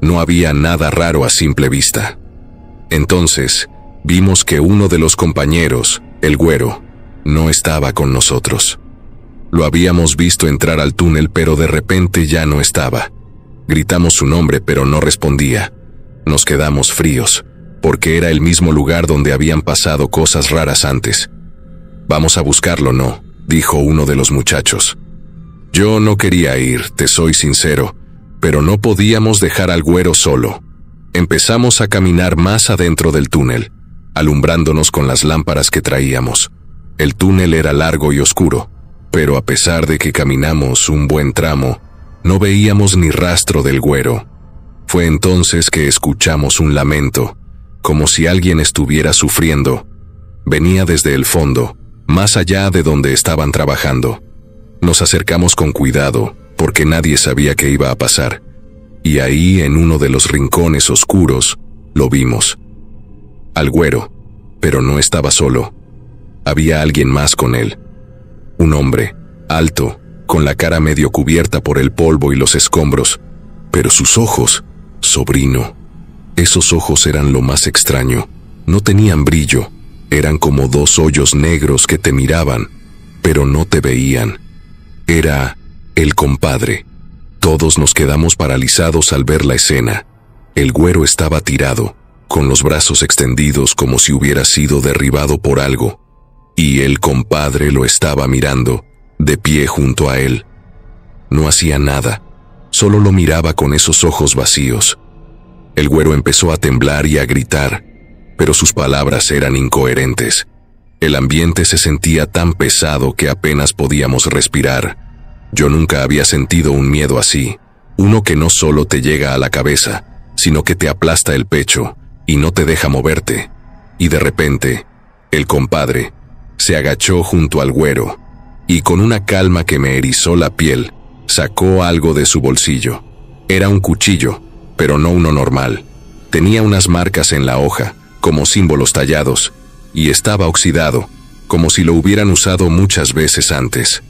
No había nada raro a simple vista. Entonces, vimos que uno de los compañeros, el güero, no estaba con nosotros. Lo habíamos visto entrar al túnel, pero de repente ya no estaba. Gritamos su nombre, pero no respondía. Nos quedamos fríos, porque era el mismo lugar donde habían pasado cosas raras antes. «Vamos a buscarlo, ¿no?», dijo uno de los muchachos. Yo no quería ir, te soy sincero, pero no podíamos dejar al güero solo. Empezamos a caminar más adentro del túnel, alumbrándonos con las lámparas que traíamos. El túnel era largo y oscuro, pero a pesar de que caminamos un buen tramo, no veíamos ni rastro del güero. Fue entonces que escuchamos un lamento, como si alguien estuviera sufriendo. Venía desde el fondo, más allá de donde estaban trabajando. Nos acercamos con cuidado, porque nadie sabía qué iba a pasar, y ahí, en uno de los rincones oscuros, lo vimos. Al güero, pero no estaba solo. Había alguien más con él. Un hombre, alto, con la cara medio cubierta por el polvo y los escombros, pero sus ojos, sobrino, esos ojos eran lo más extraño. No tenían brillo, eran como dos hoyos negros que te miraban, pero no te veían. Era el compadre. Todos nos quedamos paralizados al ver la escena. El güero estaba tirado, con los brazos extendidos como si hubiera sido derribado por algo, y el compadre lo estaba mirando, de pie junto a él. No hacía nada, solo lo miraba con esos ojos vacíos. El güero empezó a temblar y a gritar, pero sus palabras eran incoherentes. El ambiente se sentía tan pesado que apenas podíamos respirar. Yo nunca había sentido un miedo así, uno que no solo te llega a la cabeza, sino que te aplasta el pecho y no te deja moverte. Y de repente, el compadre se agachó junto al güero y con una calma que me erizó la piel, sacó algo de su bolsillo. Era un cuchillo, pero no uno normal. Tenía unas marcas en la hoja, como símbolos tallados, y estaba oxidado, como si lo hubieran usado muchas veces antes.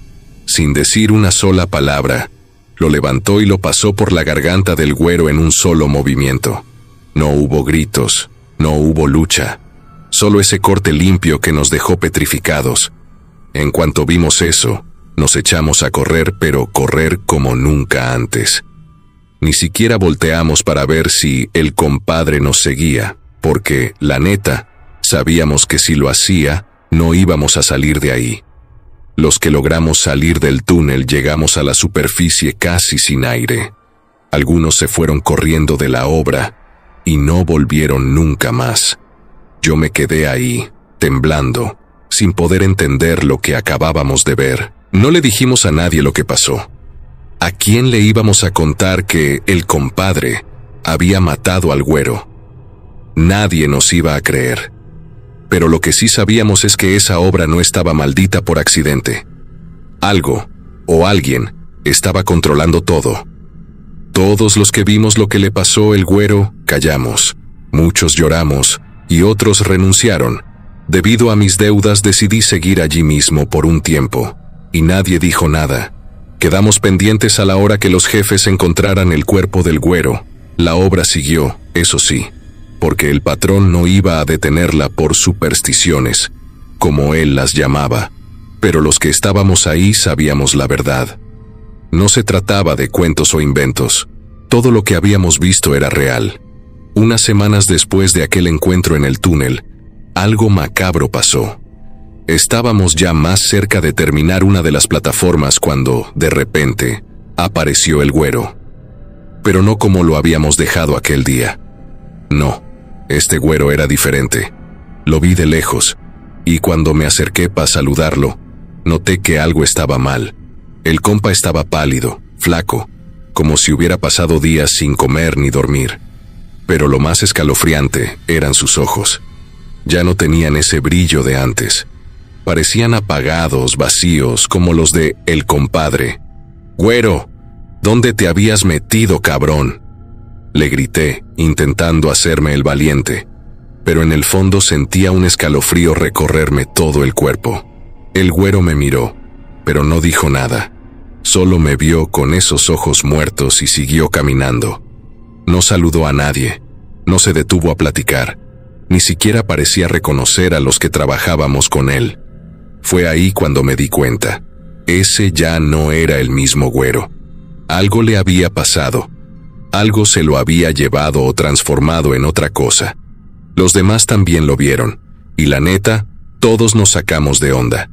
Sin decir una sola palabra, lo levantó y lo pasó por la garganta del güero en un solo movimiento. No hubo gritos, no hubo lucha, solo ese corte limpio que nos dejó petrificados. En cuanto vimos eso, nos echamos a correr, pero correr como nunca antes. Ni siquiera volteamos para ver si el compadre nos seguía, porque, la neta, sabíamos que si lo hacía, no íbamos a salir de ahí. Los que logramos salir del túnel llegamos a la superficie casi sin aire. Algunos se fueron corriendo de la obra y no volvieron nunca más. Yo me quedé ahí, temblando, sin poder entender lo que acabábamos de ver. No le dijimos a nadie lo que pasó. ¿A quién le íbamos a contar que el compadre había matado al güero? Nadie nos iba a creer. Pero lo que sí sabíamos es que esa obra no estaba maldita por accidente. Algo, o alguien, estaba controlando todo. Todos los que vimos lo que le pasó el güero, callamos. Muchos lloramos, y otros renunciaron. Debido a mis deudas decidí seguir allí mismo por un tiempo, y nadie dijo nada. Quedamos pendientes a la hora que los jefes encontraran el cuerpo del güero. La obra siguió, eso sí, porque el patrón no iba a detenerla por supersticiones, como él las llamaba, pero los que estábamos ahí sabíamos la verdad. No se trataba de cuentos o inventos, todo lo que habíamos visto era real. Unas semanas después de aquel encuentro en el túnel, algo macabro pasó. Estábamos ya más cerca de terminar una de las plataformas cuando, de repente, apareció el güero. Pero no como lo habíamos dejado aquel día. No. Este güero era diferente. Lo vi de lejos, y cuando me acerqué para saludarlo, noté que algo estaba mal. El compa estaba pálido, flaco, como si hubiera pasado días sin comer ni dormir. Pero lo más escalofriante eran sus ojos. Ya no tenían ese brillo de antes. Parecían apagados, vacíos, como los de el compadre. «Güero, ¿dónde te habías metido, cabrón?», le grité, intentando hacerme el valiente, pero en el fondo sentía un escalofrío recorrerme todo el cuerpo. El güero me miró, pero no dijo nada. Solo me vio con esos ojos muertos y siguió caminando. No saludó a nadie, no se detuvo a platicar. Ni siquiera parecía reconocer a los que trabajábamos con él. Fue ahí cuando me di cuenta. Ese ya no era el mismo güero. Algo le había pasado. Algo se lo había llevado o transformado en otra cosa. Los demás también lo vieron, y la neta, todos nos sacamos de onda.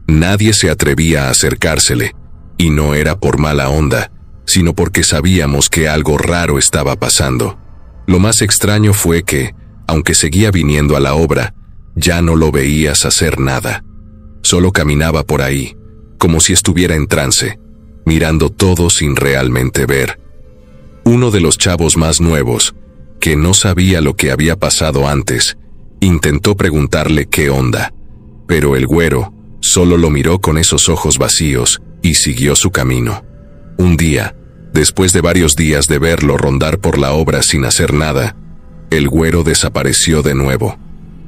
Nadie se atrevía a acercársele, y no era por mala onda, sino porque sabíamos que algo raro estaba pasando. Lo más extraño fue que, aunque seguía viniendo a la obra, ya no lo veías hacer nada. Solo caminaba por ahí, como si estuviera en trance, mirando todo sin realmente ver. Uno de los chavos más nuevos, que no sabía lo que había pasado antes, intentó preguntarle qué onda, pero el güero solo lo miró con esos ojos vacíos y siguió su camino. Un día, después de varios días de verlo rondar por la obra sin hacer nada, el güero desapareció de nuevo.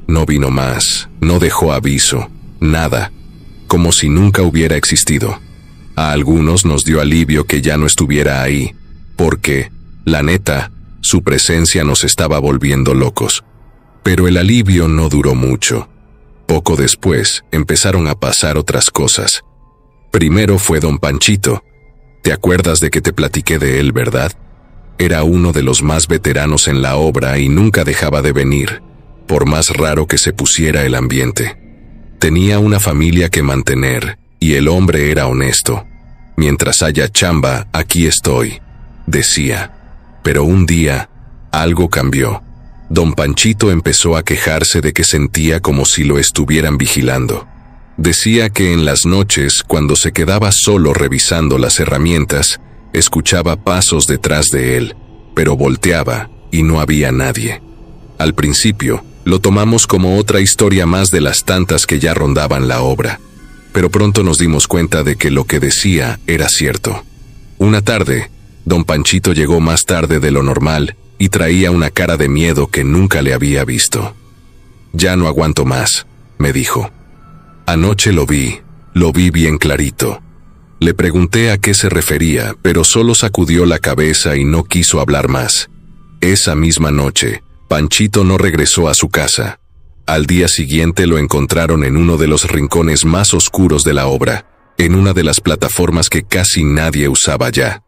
No vino más, no dejó aviso, nada, como si nunca hubiera existido. A algunos nos dio alivio que ya no estuviera ahí, porque, la neta, su presencia nos estaba volviendo locos. Pero el alivio no duró mucho. Poco después empezaron a pasar otras cosas. Primero fue don Panchito. ¿Te acuerdas de que te platiqué de él, verdad? Era uno de los más veteranos en la obra y nunca dejaba de venir, por más raro que se pusiera el ambiente. Tenía una familia que mantener, y el hombre era honesto. Mientras haya chamba, aquí estoy, decía. Pero un día, algo cambió. Don Panchito empezó a quejarse de que sentía como si lo estuvieran vigilando. Decía que en las noches, cuando se quedaba solo revisando las herramientas, escuchaba pasos detrás de él, pero volteaba y no había nadie. Al principio, lo tomamos como otra historia más de las tantas que ya rondaban la obra, pero pronto nos dimos cuenta de que lo que decía era cierto. Una tarde, don Panchito llegó más tarde de lo normal y traía una cara de miedo que nunca le había visto. «Ya no aguanto más», me dijo. Anoche lo vi bien clarito. Le pregunté a qué se refería, pero solo sacudió la cabeza y no quiso hablar más. Esa misma noche, Panchito no regresó a su casa. Al día siguiente lo encontraron en uno de los rincones más oscuros de la obra, en una de las plataformas que casi nadie usaba ya.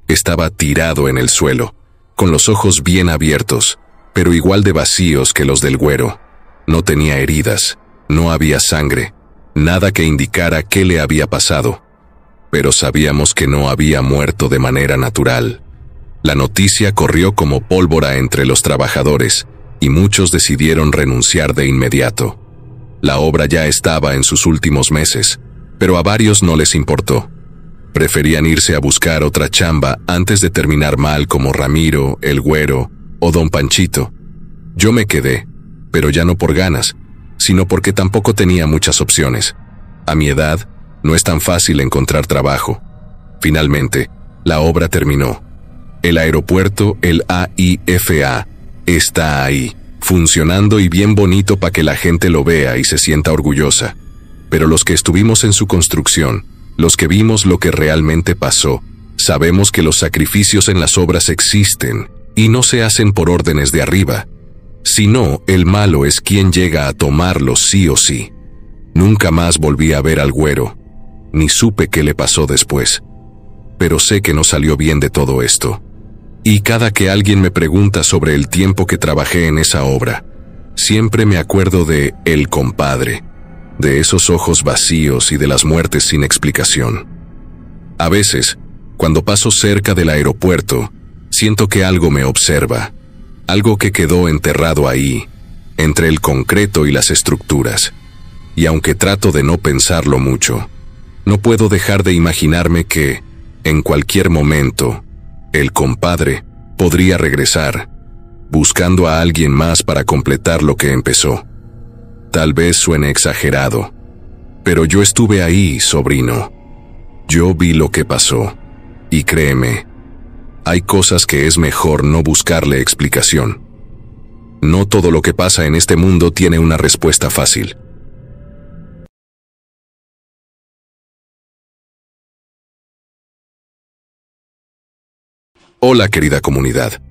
Estaba tirado en el suelo, con los ojos bien abiertos, pero igual de vacíos que los del güero. No tenía heridas, no había sangre, nada que indicara qué le había pasado. Pero sabíamos que no había muerto de manera natural. La noticia corrió como pólvora entre los trabajadores, y muchos decidieron renunciar de inmediato. La obra ya estaba en sus últimos meses, pero a varios no les importó. Preferían irse a buscar otra chamba antes de terminar mal como Ramiro, el güero o don Panchito. Yo me quedé, pero ya no por ganas, sino porque tampoco tenía muchas opciones. A mi edad, no es tan fácil encontrar trabajo. Finalmente, la obra terminó. El aeropuerto, el AIFA, está ahí, funcionando y bien bonito para que la gente lo vea y se sienta orgullosa. Pero los que estuvimos en su construcción, los que vimos lo que realmente pasó, sabemos que los sacrificios en las obras existen y no se hacen por órdenes de arriba. Si no, el malo es quien llega a tomarlos sí o sí. Nunca más volví a ver al güero, ni supe qué le pasó después. Pero sé que no salió bien de todo esto. Y cada que alguien me pregunta sobre el tiempo que trabajé en esa obra, siempre me acuerdo de el compadre, de esos ojos vacíos y de las muertes sin explicación. A veces, cuando paso cerca del aeropuerto, siento que algo me observa, algo que quedó enterrado ahí, entre el concreto y las estructuras. Y aunque trato de no pensarlo mucho, no puedo dejar de imaginarme que, en cualquier momento, el compadre podría regresar, buscando a alguien más para completar lo que empezó. Tal vez suene exagerado, pero yo estuve ahí, sobrino. Yo vi lo que pasó, y créeme, hay cosas que es mejor no buscarle explicación. No todo lo que pasa en este mundo tiene una respuesta fácil. Hola, querida comunidad.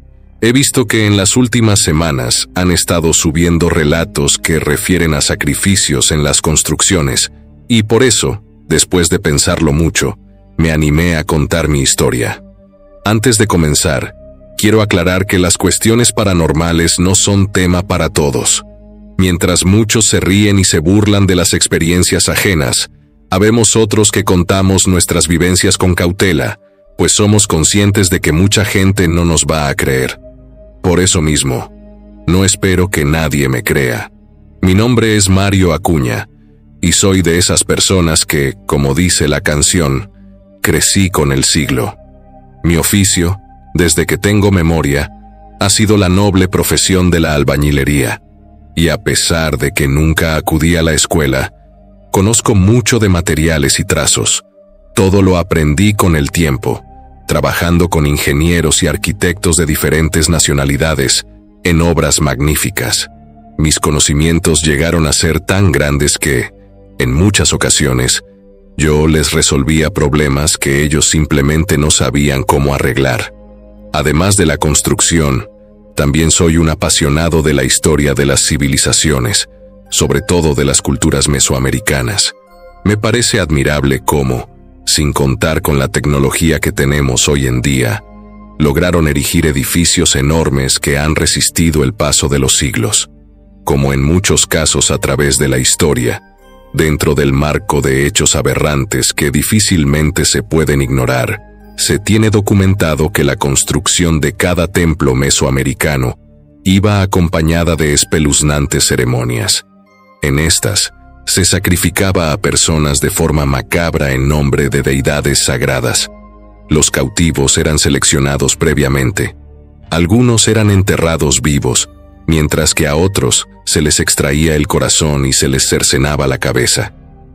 He visto que en las últimas semanas han estado subiendo relatos que refieren a sacrificios en las construcciones, y por eso, después de pensarlo mucho, me animé a contar mi historia. Antes de comenzar, quiero aclarar que las cuestiones paranormales no son tema para todos. Mientras muchos se ríen y se burlan de las experiencias ajenas, habemos otros que contamos nuestras vivencias con cautela, pues somos conscientes de que mucha gente no nos va a creer. Por eso mismo, no espero que nadie me crea. Mi nombre es Mario Acuña, y soy de esas personas que, como dice la canción, crecí con el siglo. Mi oficio, desde que tengo memoria, ha sido la noble profesión de la albañilería, y a pesar de que nunca acudí a la escuela, conozco mucho de materiales y trazos. Todo lo aprendí con el tiempo, trabajando con ingenieros y arquitectos de diferentes nacionalidades en obras magníficas. Mis conocimientos llegaron a ser tan grandes que, en muchas ocasiones, yo les resolvía problemas que ellos simplemente no sabían cómo arreglar. Además de la construcción, también soy un apasionado de la historia de las civilizaciones, sobre todo de las culturas mesoamericanas. Me parece admirable cómo, sin contar con la tecnología que tenemos hoy en día, lograron erigir edificios enormes que han resistido el paso de los siglos. Como en muchos casos a través de la historia, dentro del marco de hechos aberrantes que difícilmente se pueden ignorar, se tiene documentado que la construcción de cada templo mesoamericano iba acompañada de espeluznantes ceremonias. En estas, se sacrificaba a personas de forma macabra en nombre de deidades sagradas. Los cautivos eran seleccionados previamente. Algunos eran enterrados vivos, mientras que a otros se les extraía el corazón y se les cercenaba la cabeza.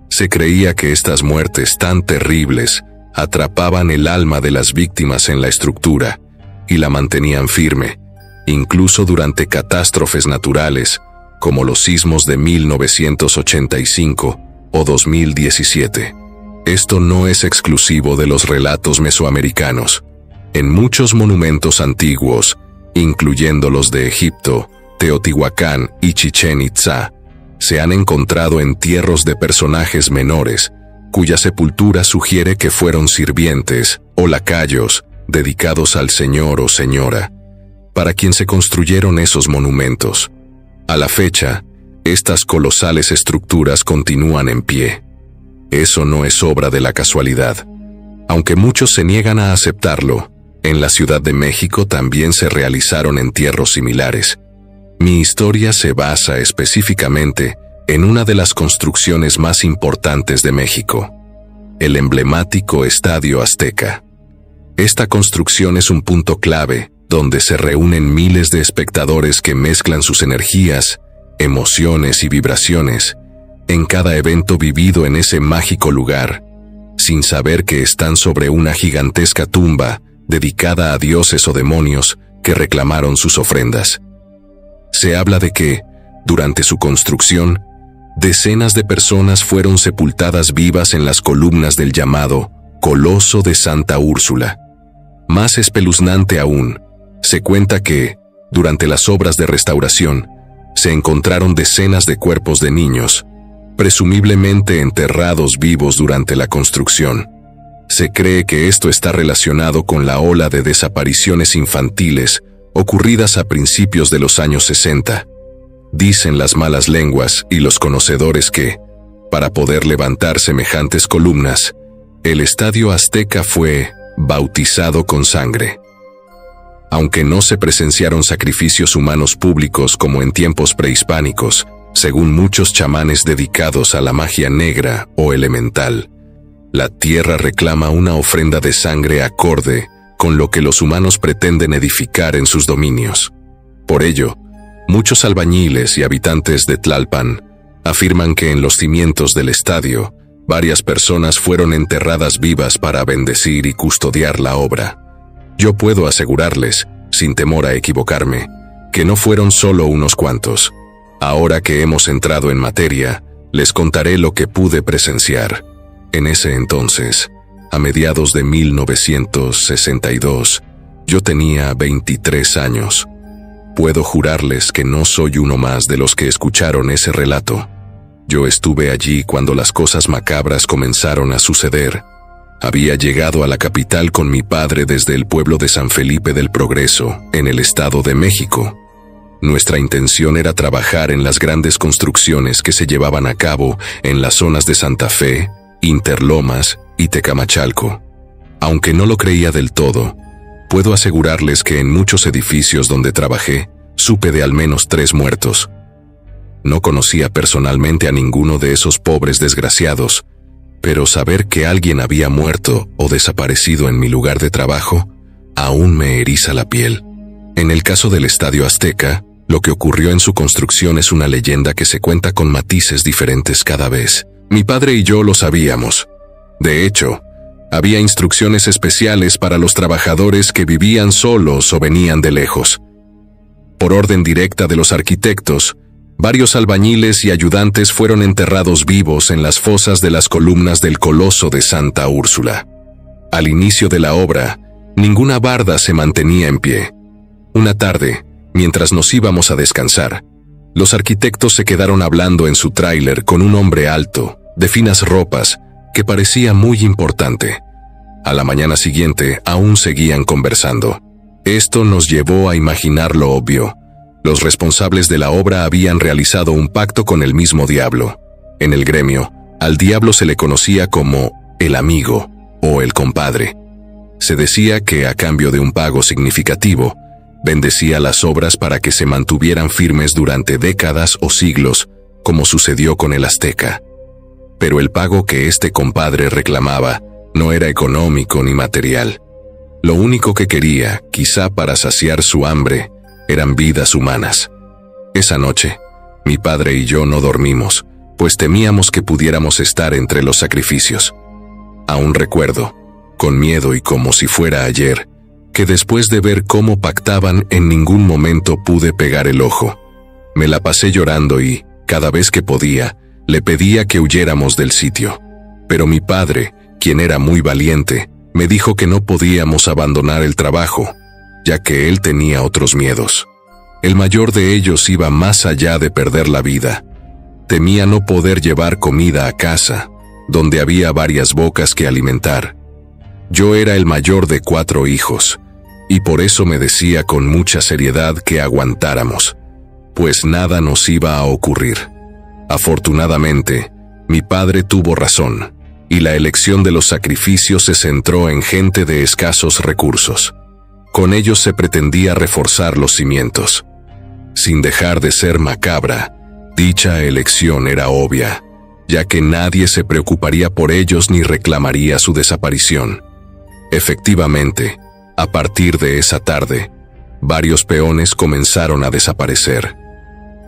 Se creía que estas muertes tan terribles atrapaban el alma de las víctimas en la estructura y la mantenían firme, incluso durante catástrofes naturales como los sismos de 1985 o 2017. Esto no es exclusivo de los relatos mesoamericanos. En muchos monumentos antiguos, incluyendo los de Egipto, Teotihuacán y Chichén Itzá, se han encontrado entierros de personajes menores, cuya sepultura sugiere que fueron sirvientes o lacayos dedicados al señor o señora, para quien se construyeron esos monumentos. A la fecha, estas colosales estructuras continúan en pie. Eso no es obra de la casualidad. Aunque muchos se niegan a aceptarlo, en la Ciudad de México también se realizaron entierros similares. Mi historia se basa específicamente en una de las construcciones más importantes de México, el emblemático Estadio Azteca. Esta construcción es un punto clave donde se reúnen miles de espectadores que mezclan sus energías, emociones y vibraciones en cada evento vivido en ese mágico lugar, sin saber que están sobre una gigantesca tumba dedicada a dioses o demonios que reclamaron sus ofrendas. Se habla de que, durante su construcción, decenas de personas fueron sepultadas vivas en las columnas del llamado Coloso de Santa Úrsula. Más espeluznante aún, se cuenta que, durante las obras de restauración, se encontraron decenas de cuerpos de niños, presumiblemente enterrados vivos durante la construcción. Se cree que esto está relacionado con la ola de desapariciones infantiles ocurridas a principios de los años 60. Dicen las malas lenguas y los conocedores que, para poder levantar semejantes columnas, el Estadio Azteca fue bautizado con sangre. Aunque no se presenciaron sacrificios humanos públicos como en tiempos prehispánicos, según muchos chamanes dedicados a la magia negra o elemental, la tierra reclama una ofrenda de sangre acorde con lo que los humanos pretenden edificar en sus dominios. Por ello, muchos albañiles y habitantes de Tlalpan afirman que en los cimientos del estadio, varias personas fueron enterradas vivas para bendecir y custodiar la obra. Yo puedo asegurarles, sin temor a equivocarme, que no fueron solo unos cuantos. Ahora que hemos entrado en materia, les contaré lo que pude presenciar. En ese entonces, a mediados de 1962, Yo tenía 23 años. Puedo jurarles que no soy uno más de los que escucharon ese relato. Yo estuve allí cuando las cosas macabras comenzaron a suceder. Había llegado a la capital con mi padre desde el pueblo de San Felipe del Progreso, en el Estado de México. Nuestra intención era trabajar en las grandes construcciones que se llevaban a cabo en las zonas de Santa Fe, Interlomas y Tecamachalco. Aunque no lo creía del todo, puedo asegurarles que en muchos edificios donde trabajé, supe de al menos 3 muertos. No conocía personalmente a ninguno de esos pobres desgraciados, pero saber que alguien había muerto o desaparecido en mi lugar de trabajo aún me eriza la piel. En el caso del Estadio Azteca, lo que ocurrió en su construcción es una leyenda que se cuenta con matices diferentes cada vez. Mi padre y yo lo sabíamos. De hecho, había instrucciones especiales para los trabajadores que vivían solos o venían de lejos. Por orden directa de los arquitectos, varios albañiles y ayudantes fueron enterrados vivos en las fosas de las columnas del Coloso de Santa Úrsula. Al inicio de la obra, ninguna barda se mantenía en pie. Una tarde, mientras nos íbamos a descansar, los arquitectos se quedaron hablando en su tráiler con un hombre alto, de finas ropas, que parecía muy importante. A la mañana siguiente aún seguían conversando. Esto nos llevó a imaginar lo obvio. Los responsables de la obra habían realizado un pacto con el mismo diablo. En el gremio, al diablo se le conocía como el amigo o el compadre. Se decía que a cambio de un pago significativo, bendecía las obras para que se mantuvieran firmes durante décadas o siglos, como sucedió con el Azteca. Pero el pago que este compadre reclamaba no era económico ni material. Lo único que quería, quizá para saciar su hambre, eran vidas humanas. Esa noche, mi padre y yo no dormimos, pues temíamos que pudiéramos estar entre los sacrificios. Aún recuerdo, con miedo y como si fuera ayer, que después de ver cómo pactaban en ningún momento pude pegar el ojo. Me la pasé llorando y, cada vez que podía, le pedía que huyéramos del sitio. Pero mi padre, quien era muy valiente, me dijo que no podíamos abandonar el trabajo, ya que él tenía otros miedos. El mayor de ellos iba más allá de perder la vida. Temía no poder llevar comida a casa, donde había varias bocas que alimentar. Yo era el mayor de 4 hijos, y por eso me decía con mucha seriedad que aguantáramos, pues nada nos iba a ocurrir. Afortunadamente, mi padre tuvo razón, y la elección de los sacrificios se centró en gente de escasos recursos. Con ellos se pretendía reforzar los cimientos. Sin dejar de ser macabra, dicha elección era obvia, ya que nadie se preocuparía por ellos ni reclamaría su desaparición. Efectivamente, a partir de esa tarde, varios peones comenzaron a desaparecer.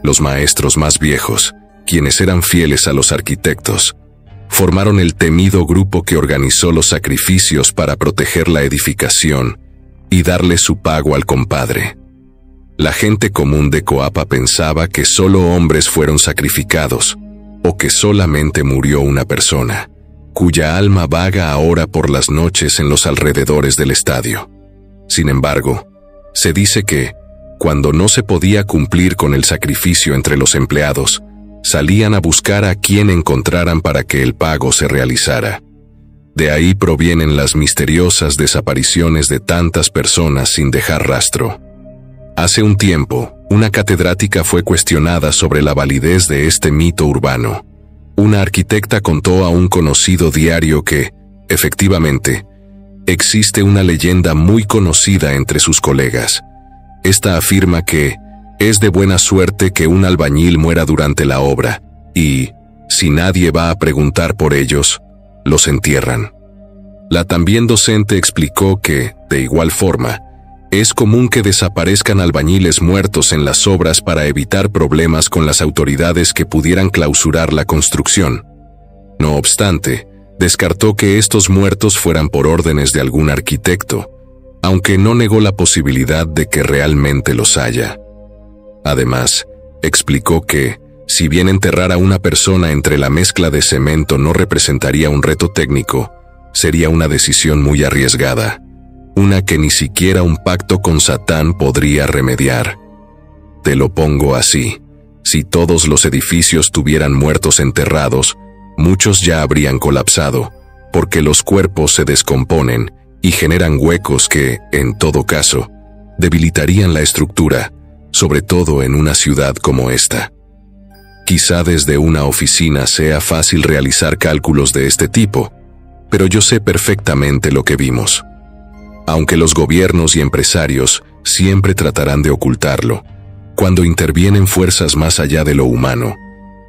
Los maestros más viejos, quienes eran fieles a los arquitectos, formaron el temido grupo que organizó los sacrificios para proteger la edificación y darle su pago al compadre. La gente común de Coapa pensaba que solo hombres fueron sacrificados, o que solamente murió una persona, cuya alma vaga ahora por las noches en los alrededores del estadio. Sin embargo, se dice que, cuando no se podía cumplir con el sacrificio entre los empleados, salían a buscar a quien encontraran para que el pago se realizara. De ahí provienen las misteriosas desapariciones de tantas personas sin dejar rastro. Hace un tiempo, una catedrática fue cuestionada sobre la validez de este mito urbano. Una arquitecta contó a un conocido diario que, efectivamente, existe una leyenda muy conocida entre sus colegas. Esta afirma que es de buena suerte que un albañil muera durante la obra, y, si nadie va a preguntar por ellos, los entierran. La también docente explicó que, de igual forma, es común que desaparezcan albañiles muertos en las obras para evitar problemas con las autoridades que pudieran clausurar la construcción. No obstante, descartó que estos muertos fueran por órdenes de algún arquitecto, aunque no negó la posibilidad de que realmente los haya. Además, explicó que, si bien enterrar a una persona entre la mezcla de cemento no representaría un reto técnico, sería una decisión muy arriesgada. una que ni siquiera un pacto con Satán podría remediar. Te lo pongo así: si todos los edificios tuvieran muertos enterrados, muchos ya habrían colapsado, porque los cuerpos se descomponen y generan huecos que, en todo caso, debilitarían la estructura, sobre todo en una ciudad como esta. Quizá desde una oficina sea fácil realizar cálculos de este tipo, pero yo sé perfectamente lo que vimos. Aunque los gobiernos y empresarios siempre tratarán de ocultarlo, cuando intervienen fuerzas más allá de lo humano,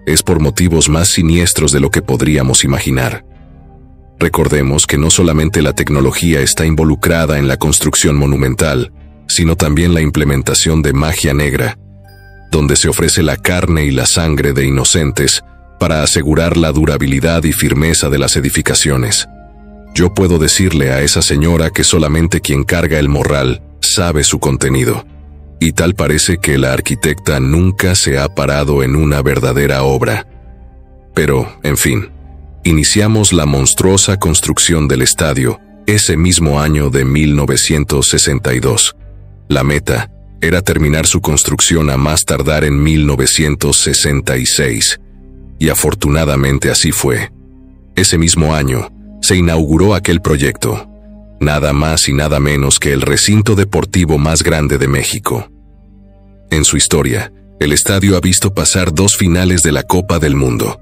es por motivos más siniestros de lo que podríamos imaginar. Recordemos que no solamente la tecnología está involucrada en la construcción monumental, sino también la implementación de magia negra, donde se ofrece la carne y la sangre de inocentes para asegurar la durabilidad y firmeza de las edificaciones. Yo puedo decirle a esa señora que solamente quien carga el morral sabe su contenido, y tal parece que la arquitecta nunca se ha parado en una verdadera obra. Pero, en fin, iniciamos la monstruosa construcción del estadio ese mismo año de 1962. La meta era terminar su construcción a más tardar en 1966, y afortunadamente así fue. Ese mismo año se inauguró aquel proyecto, nada más y nada menos que el recinto deportivo más grande de México. En su historia, el estadio ha visto pasar 2 finales de la Copa del Mundo.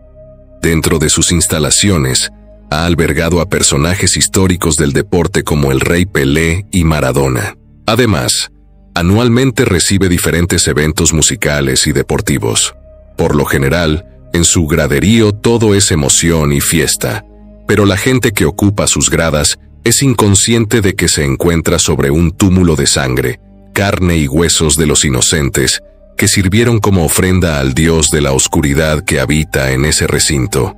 Dentro de sus instalaciones, ha albergado a personajes históricos del deporte como el Rey Pelé y Maradona. Además, anualmente recibe diferentes eventos musicales y deportivos. Por lo general, en su graderío todo es emoción y fiesta, pero la gente que ocupa sus gradas es inconsciente de que se encuentra sobre un túmulo de sangre, carne y huesos de los inocentes que sirvieron como ofrenda al dios de la oscuridad que habita en ese recinto.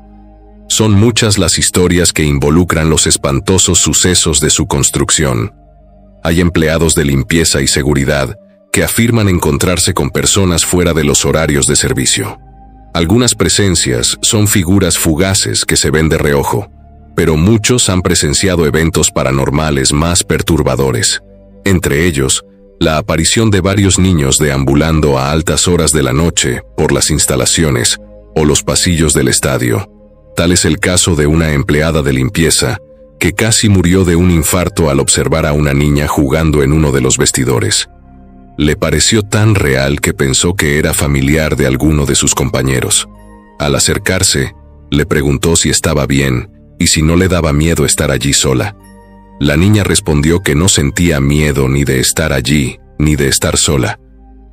Son muchas las historias que involucran los espantosos sucesos de su construcción. Hay empleados de limpieza y seguridad que afirman encontrarse con personas fuera de los horarios de servicio. Algunas presencias son figuras fugaces que se ven de reojo, pero muchos han presenciado eventos paranormales más perturbadores. Entre ellos, la aparición de varios niños deambulando a altas horas de la noche por las instalaciones o los pasillos del estadio. Tal es el caso de una empleada de limpieza que casi murió de un infarto al observar a una niña jugando en uno de los vestidores. Le pareció tan real que pensó que era familiar de alguno de sus compañeros. Al acercarse, le preguntó si estaba bien y si no le daba miedo estar allí sola. La niña respondió que no sentía miedo ni de estar allí, ni de estar sola,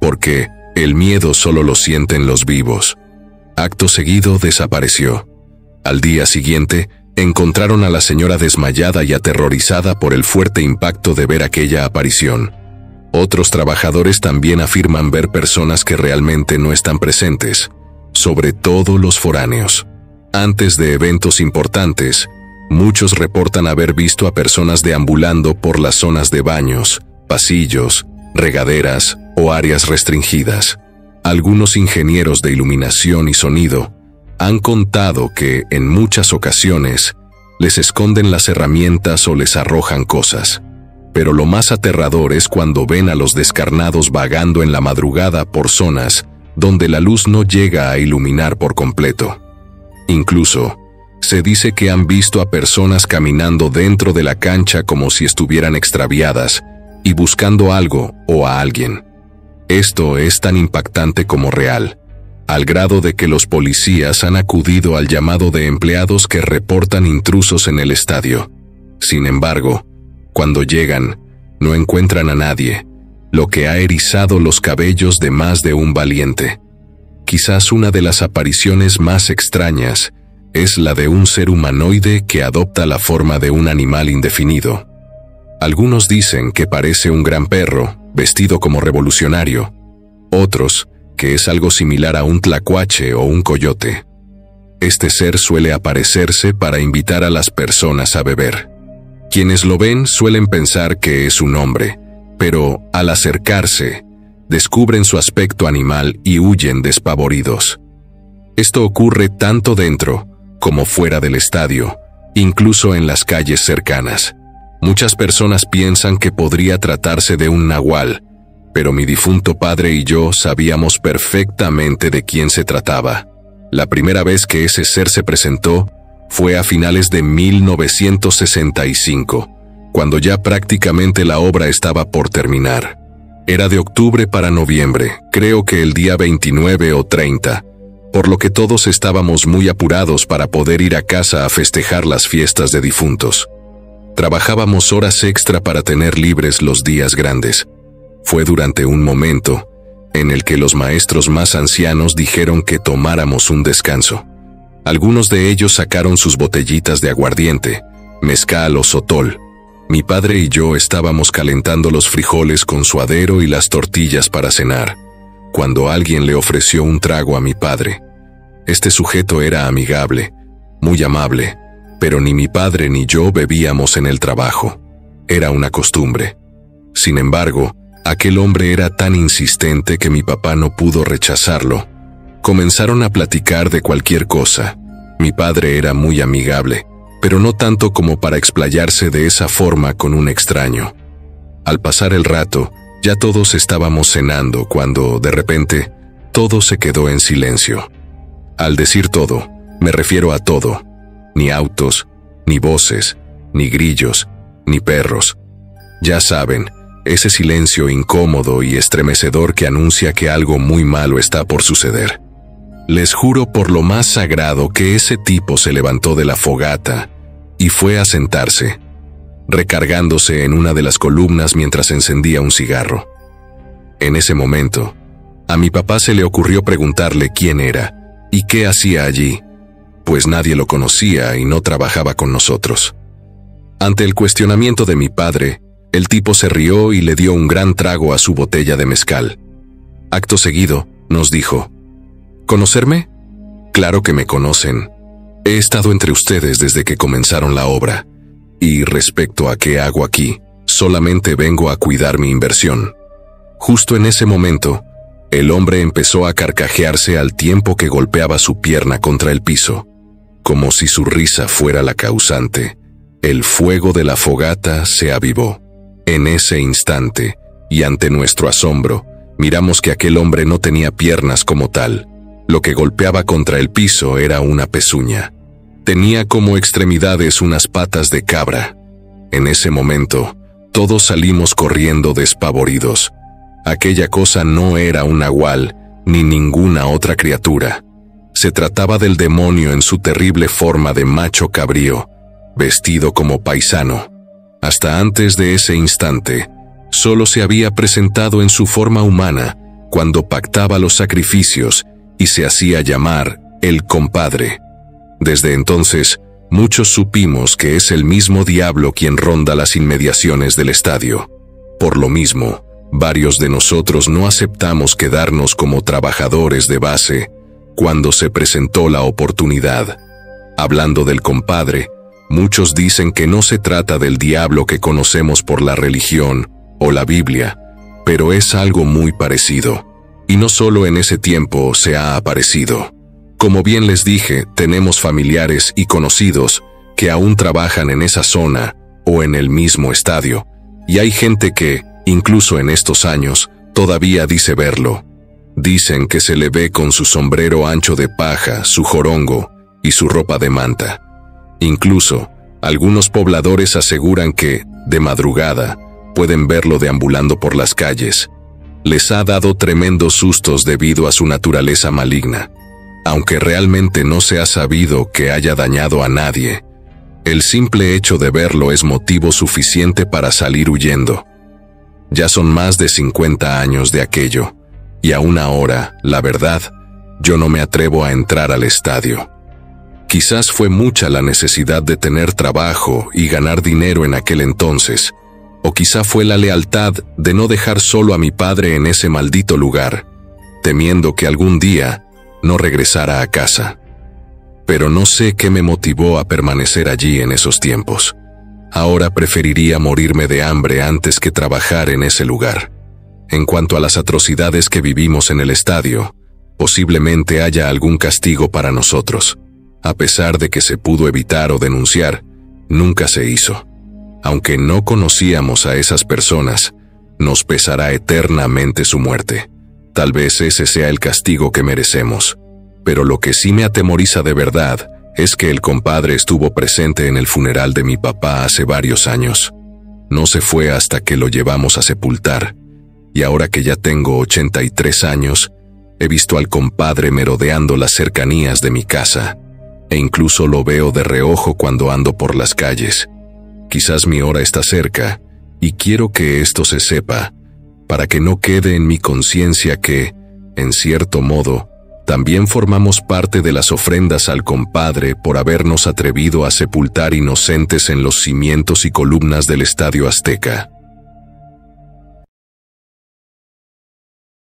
porque el miedo solo lo sienten los vivos. Acto seguido desapareció. Al día siguiente, encontraron a la señora desmayada y aterrorizada por el fuerte impacto de ver aquella aparición. Otros trabajadores también afirman ver personas que realmente no están presentes, sobre todo los foráneos. Antes de eventos importantes, muchos reportan haber visto a personas deambulando por las zonas de baños, pasillos, regaderas o áreas restringidas. Algunos ingenieros de iluminación y sonido han contado que, en muchas ocasiones, les esconden las herramientas o les arrojan cosas. Pero lo más aterrador es cuando ven a los descarnados vagando en la madrugada por zonas donde la luz no llega a iluminar por completo. Incluso, se dice que han visto a personas caminando dentro de la cancha como si estuvieran extraviadas y buscando algo o a alguien. Esto es tan impactante como real, al grado de que los policías han acudido al llamado de empleados que reportan intrusos en el estadio. Sin embargo, cuando llegan, no encuentran a nadie, lo que ha erizado los cabellos de más de un valiente. Quizás una de las apariciones más extrañas es la de un ser humanoide que adopta la forma de un animal indefinido. Algunos dicen que parece un gran perro, vestido como revolucionario. Otros, que es algo similar a un tlacuache o un coyote. Este ser suele aparecerse para invitar a las personas a beber. Quienes lo ven suelen pensar que es un hombre, pero al acercarse, descubren su aspecto animal y huyen despavoridos. Esto ocurre tanto dentro como fuera del estadio, incluso en las calles cercanas. Muchas personas piensan que podría tratarse de un nahual, pero mi difunto padre y yo sabíamos perfectamente de quién se trataba. La primera vez que ese ser se presentó fue a finales de 1965, cuando ya prácticamente la obra estaba por terminar. Era de octubre para noviembre, creo que el día 29 o 30, por lo que todos estábamos muy apurados para poder ir a casa a festejar las fiestas de difuntos. Trabajábamos horas extra para tener libres los días grandes. Fue durante un momento en el que los maestros más ancianos dijeron que tomáramos un descanso. Algunos de ellos sacaron sus botellitas de aguardiente, mezcal o sotol. Mi padre y yo estábamos calentando los frijoles con suadero y las tortillas para cenar, cuando alguien le ofreció un trago a mi padre. Este sujeto era amigable, muy amable, pero ni mi padre ni yo bebíamos en el trabajo. Era una costumbre. Sin embargo, aquel hombre era tan insistente que mi papá no pudo rechazarlo. Comenzaron a platicar de cualquier cosa. Mi padre era muy amigable, pero no tanto como para explayarse de esa forma con un extraño. Al pasar el rato, ya todos estábamos cenando cuando, de repente, todo se quedó en silencio. Al decir todo, me refiero a todo. Ni autos, ni voces, ni grillos, ni perros. Ya saben, ese silencio incómodo y estremecedor que anuncia que algo muy malo está por suceder. Les juro por lo más sagrado que ese tipo se levantó de la fogata y fue a sentarse, recargándose en una de las columnas mientras encendía un cigarro. En ese momento, a mi papá se le ocurrió preguntarle quién era y qué hacía allí, pues nadie lo conocía y no trabajaba con nosotros. Ante el cuestionamiento de mi padre, el tipo se rió y le dio un gran trago a su botella de mezcal. Acto seguido, nos dijo: ¿Conocerme? Claro que me conocen. He estado entre ustedes desde que comenzaron la obra. Y respecto a qué hago aquí, solamente vengo a cuidar mi inversión. Justo en ese momento, el hombre empezó a carcajearse al tiempo que golpeaba su pierna contra el piso, como si su risa fuera la causante. El fuego de la fogata se avivó. En ese instante, y ante nuestro asombro, miramos que aquel hombre no tenía piernas como tal. Lo que golpeaba contra el piso era una pezuña. Tenía como extremidades unas patas de cabra. En ese momento, todos salimos corriendo despavoridos. Aquella cosa no era un nahual, ni ninguna otra criatura. Se trataba del demonio en su terrible forma de macho cabrío, vestido como paisano. Hasta antes de ese instante, solo se había presentado en su forma humana cuando pactaba los sacrificios y se hacía llamar el compadre. Desde entonces, muchos supimos que es el mismo diablo quien ronda las inmediaciones del estadio. Por lo mismo, varios de nosotros no aceptamos quedarnos como trabajadores de base cuando se presentó la oportunidad. Hablando del compadre, muchos dicen que no se trata del diablo que conocemos por la religión o la Biblia, pero es algo muy parecido. Y no solo en ese tiempo se ha aparecido. Como bien les dije, tenemos familiares y conocidos que aún trabajan en esa zona o en el mismo estadio, y hay gente que, incluso en estos años, todavía dice verlo. Dicen que se le ve con su sombrero ancho de paja, su jorongo y su ropa de manta. Incluso, algunos pobladores aseguran que, de madrugada, pueden verlo deambulando por las calles. Les ha dado tremendos sustos debido a su naturaleza maligna. Aunque realmente no se ha sabido que haya dañado a nadie, el simple hecho de verlo es motivo suficiente para salir huyendo. Ya son más de 50 años de aquello, y aún ahora, la verdad, yo no me atrevo a entrar al estadio. Quizás fue mucha la necesidad de tener trabajo y ganar dinero en aquel entonces, o quizá fue la lealtad de no dejar solo a mi padre en ese maldito lugar, temiendo que algún día no regresara a casa. Pero no sé qué me motivó a permanecer allí en esos tiempos. Ahora preferiría morirme de hambre antes que trabajar en ese lugar. En cuanto a las atrocidades que vivimos en el estadio, posiblemente haya algún castigo para nosotros. A pesar de que se pudo evitar o denunciar, nunca se hizo. Aunque no conocíamos a esas personas, nos pesará eternamente su muerte. Tal vez ese sea el castigo que merecemos. Pero lo que sí me atemoriza de verdad es que el compadre estuvo presente en el funeral de mi papá hace varios años. No se fue hasta que lo llevamos a sepultar, y ahora que ya tengo 83 años, he visto al compadre merodeando las cercanías de mi casa, e incluso lo veo de reojo cuando ando por las calles. Quizás mi hora está cerca, y quiero que esto se sepa, para que no quede en mi conciencia que, en cierto modo, también formamos parte de las ofrendas al compadre por habernos atrevido a sepultar inocentes en los cimientos y columnas del Estadio Azteca.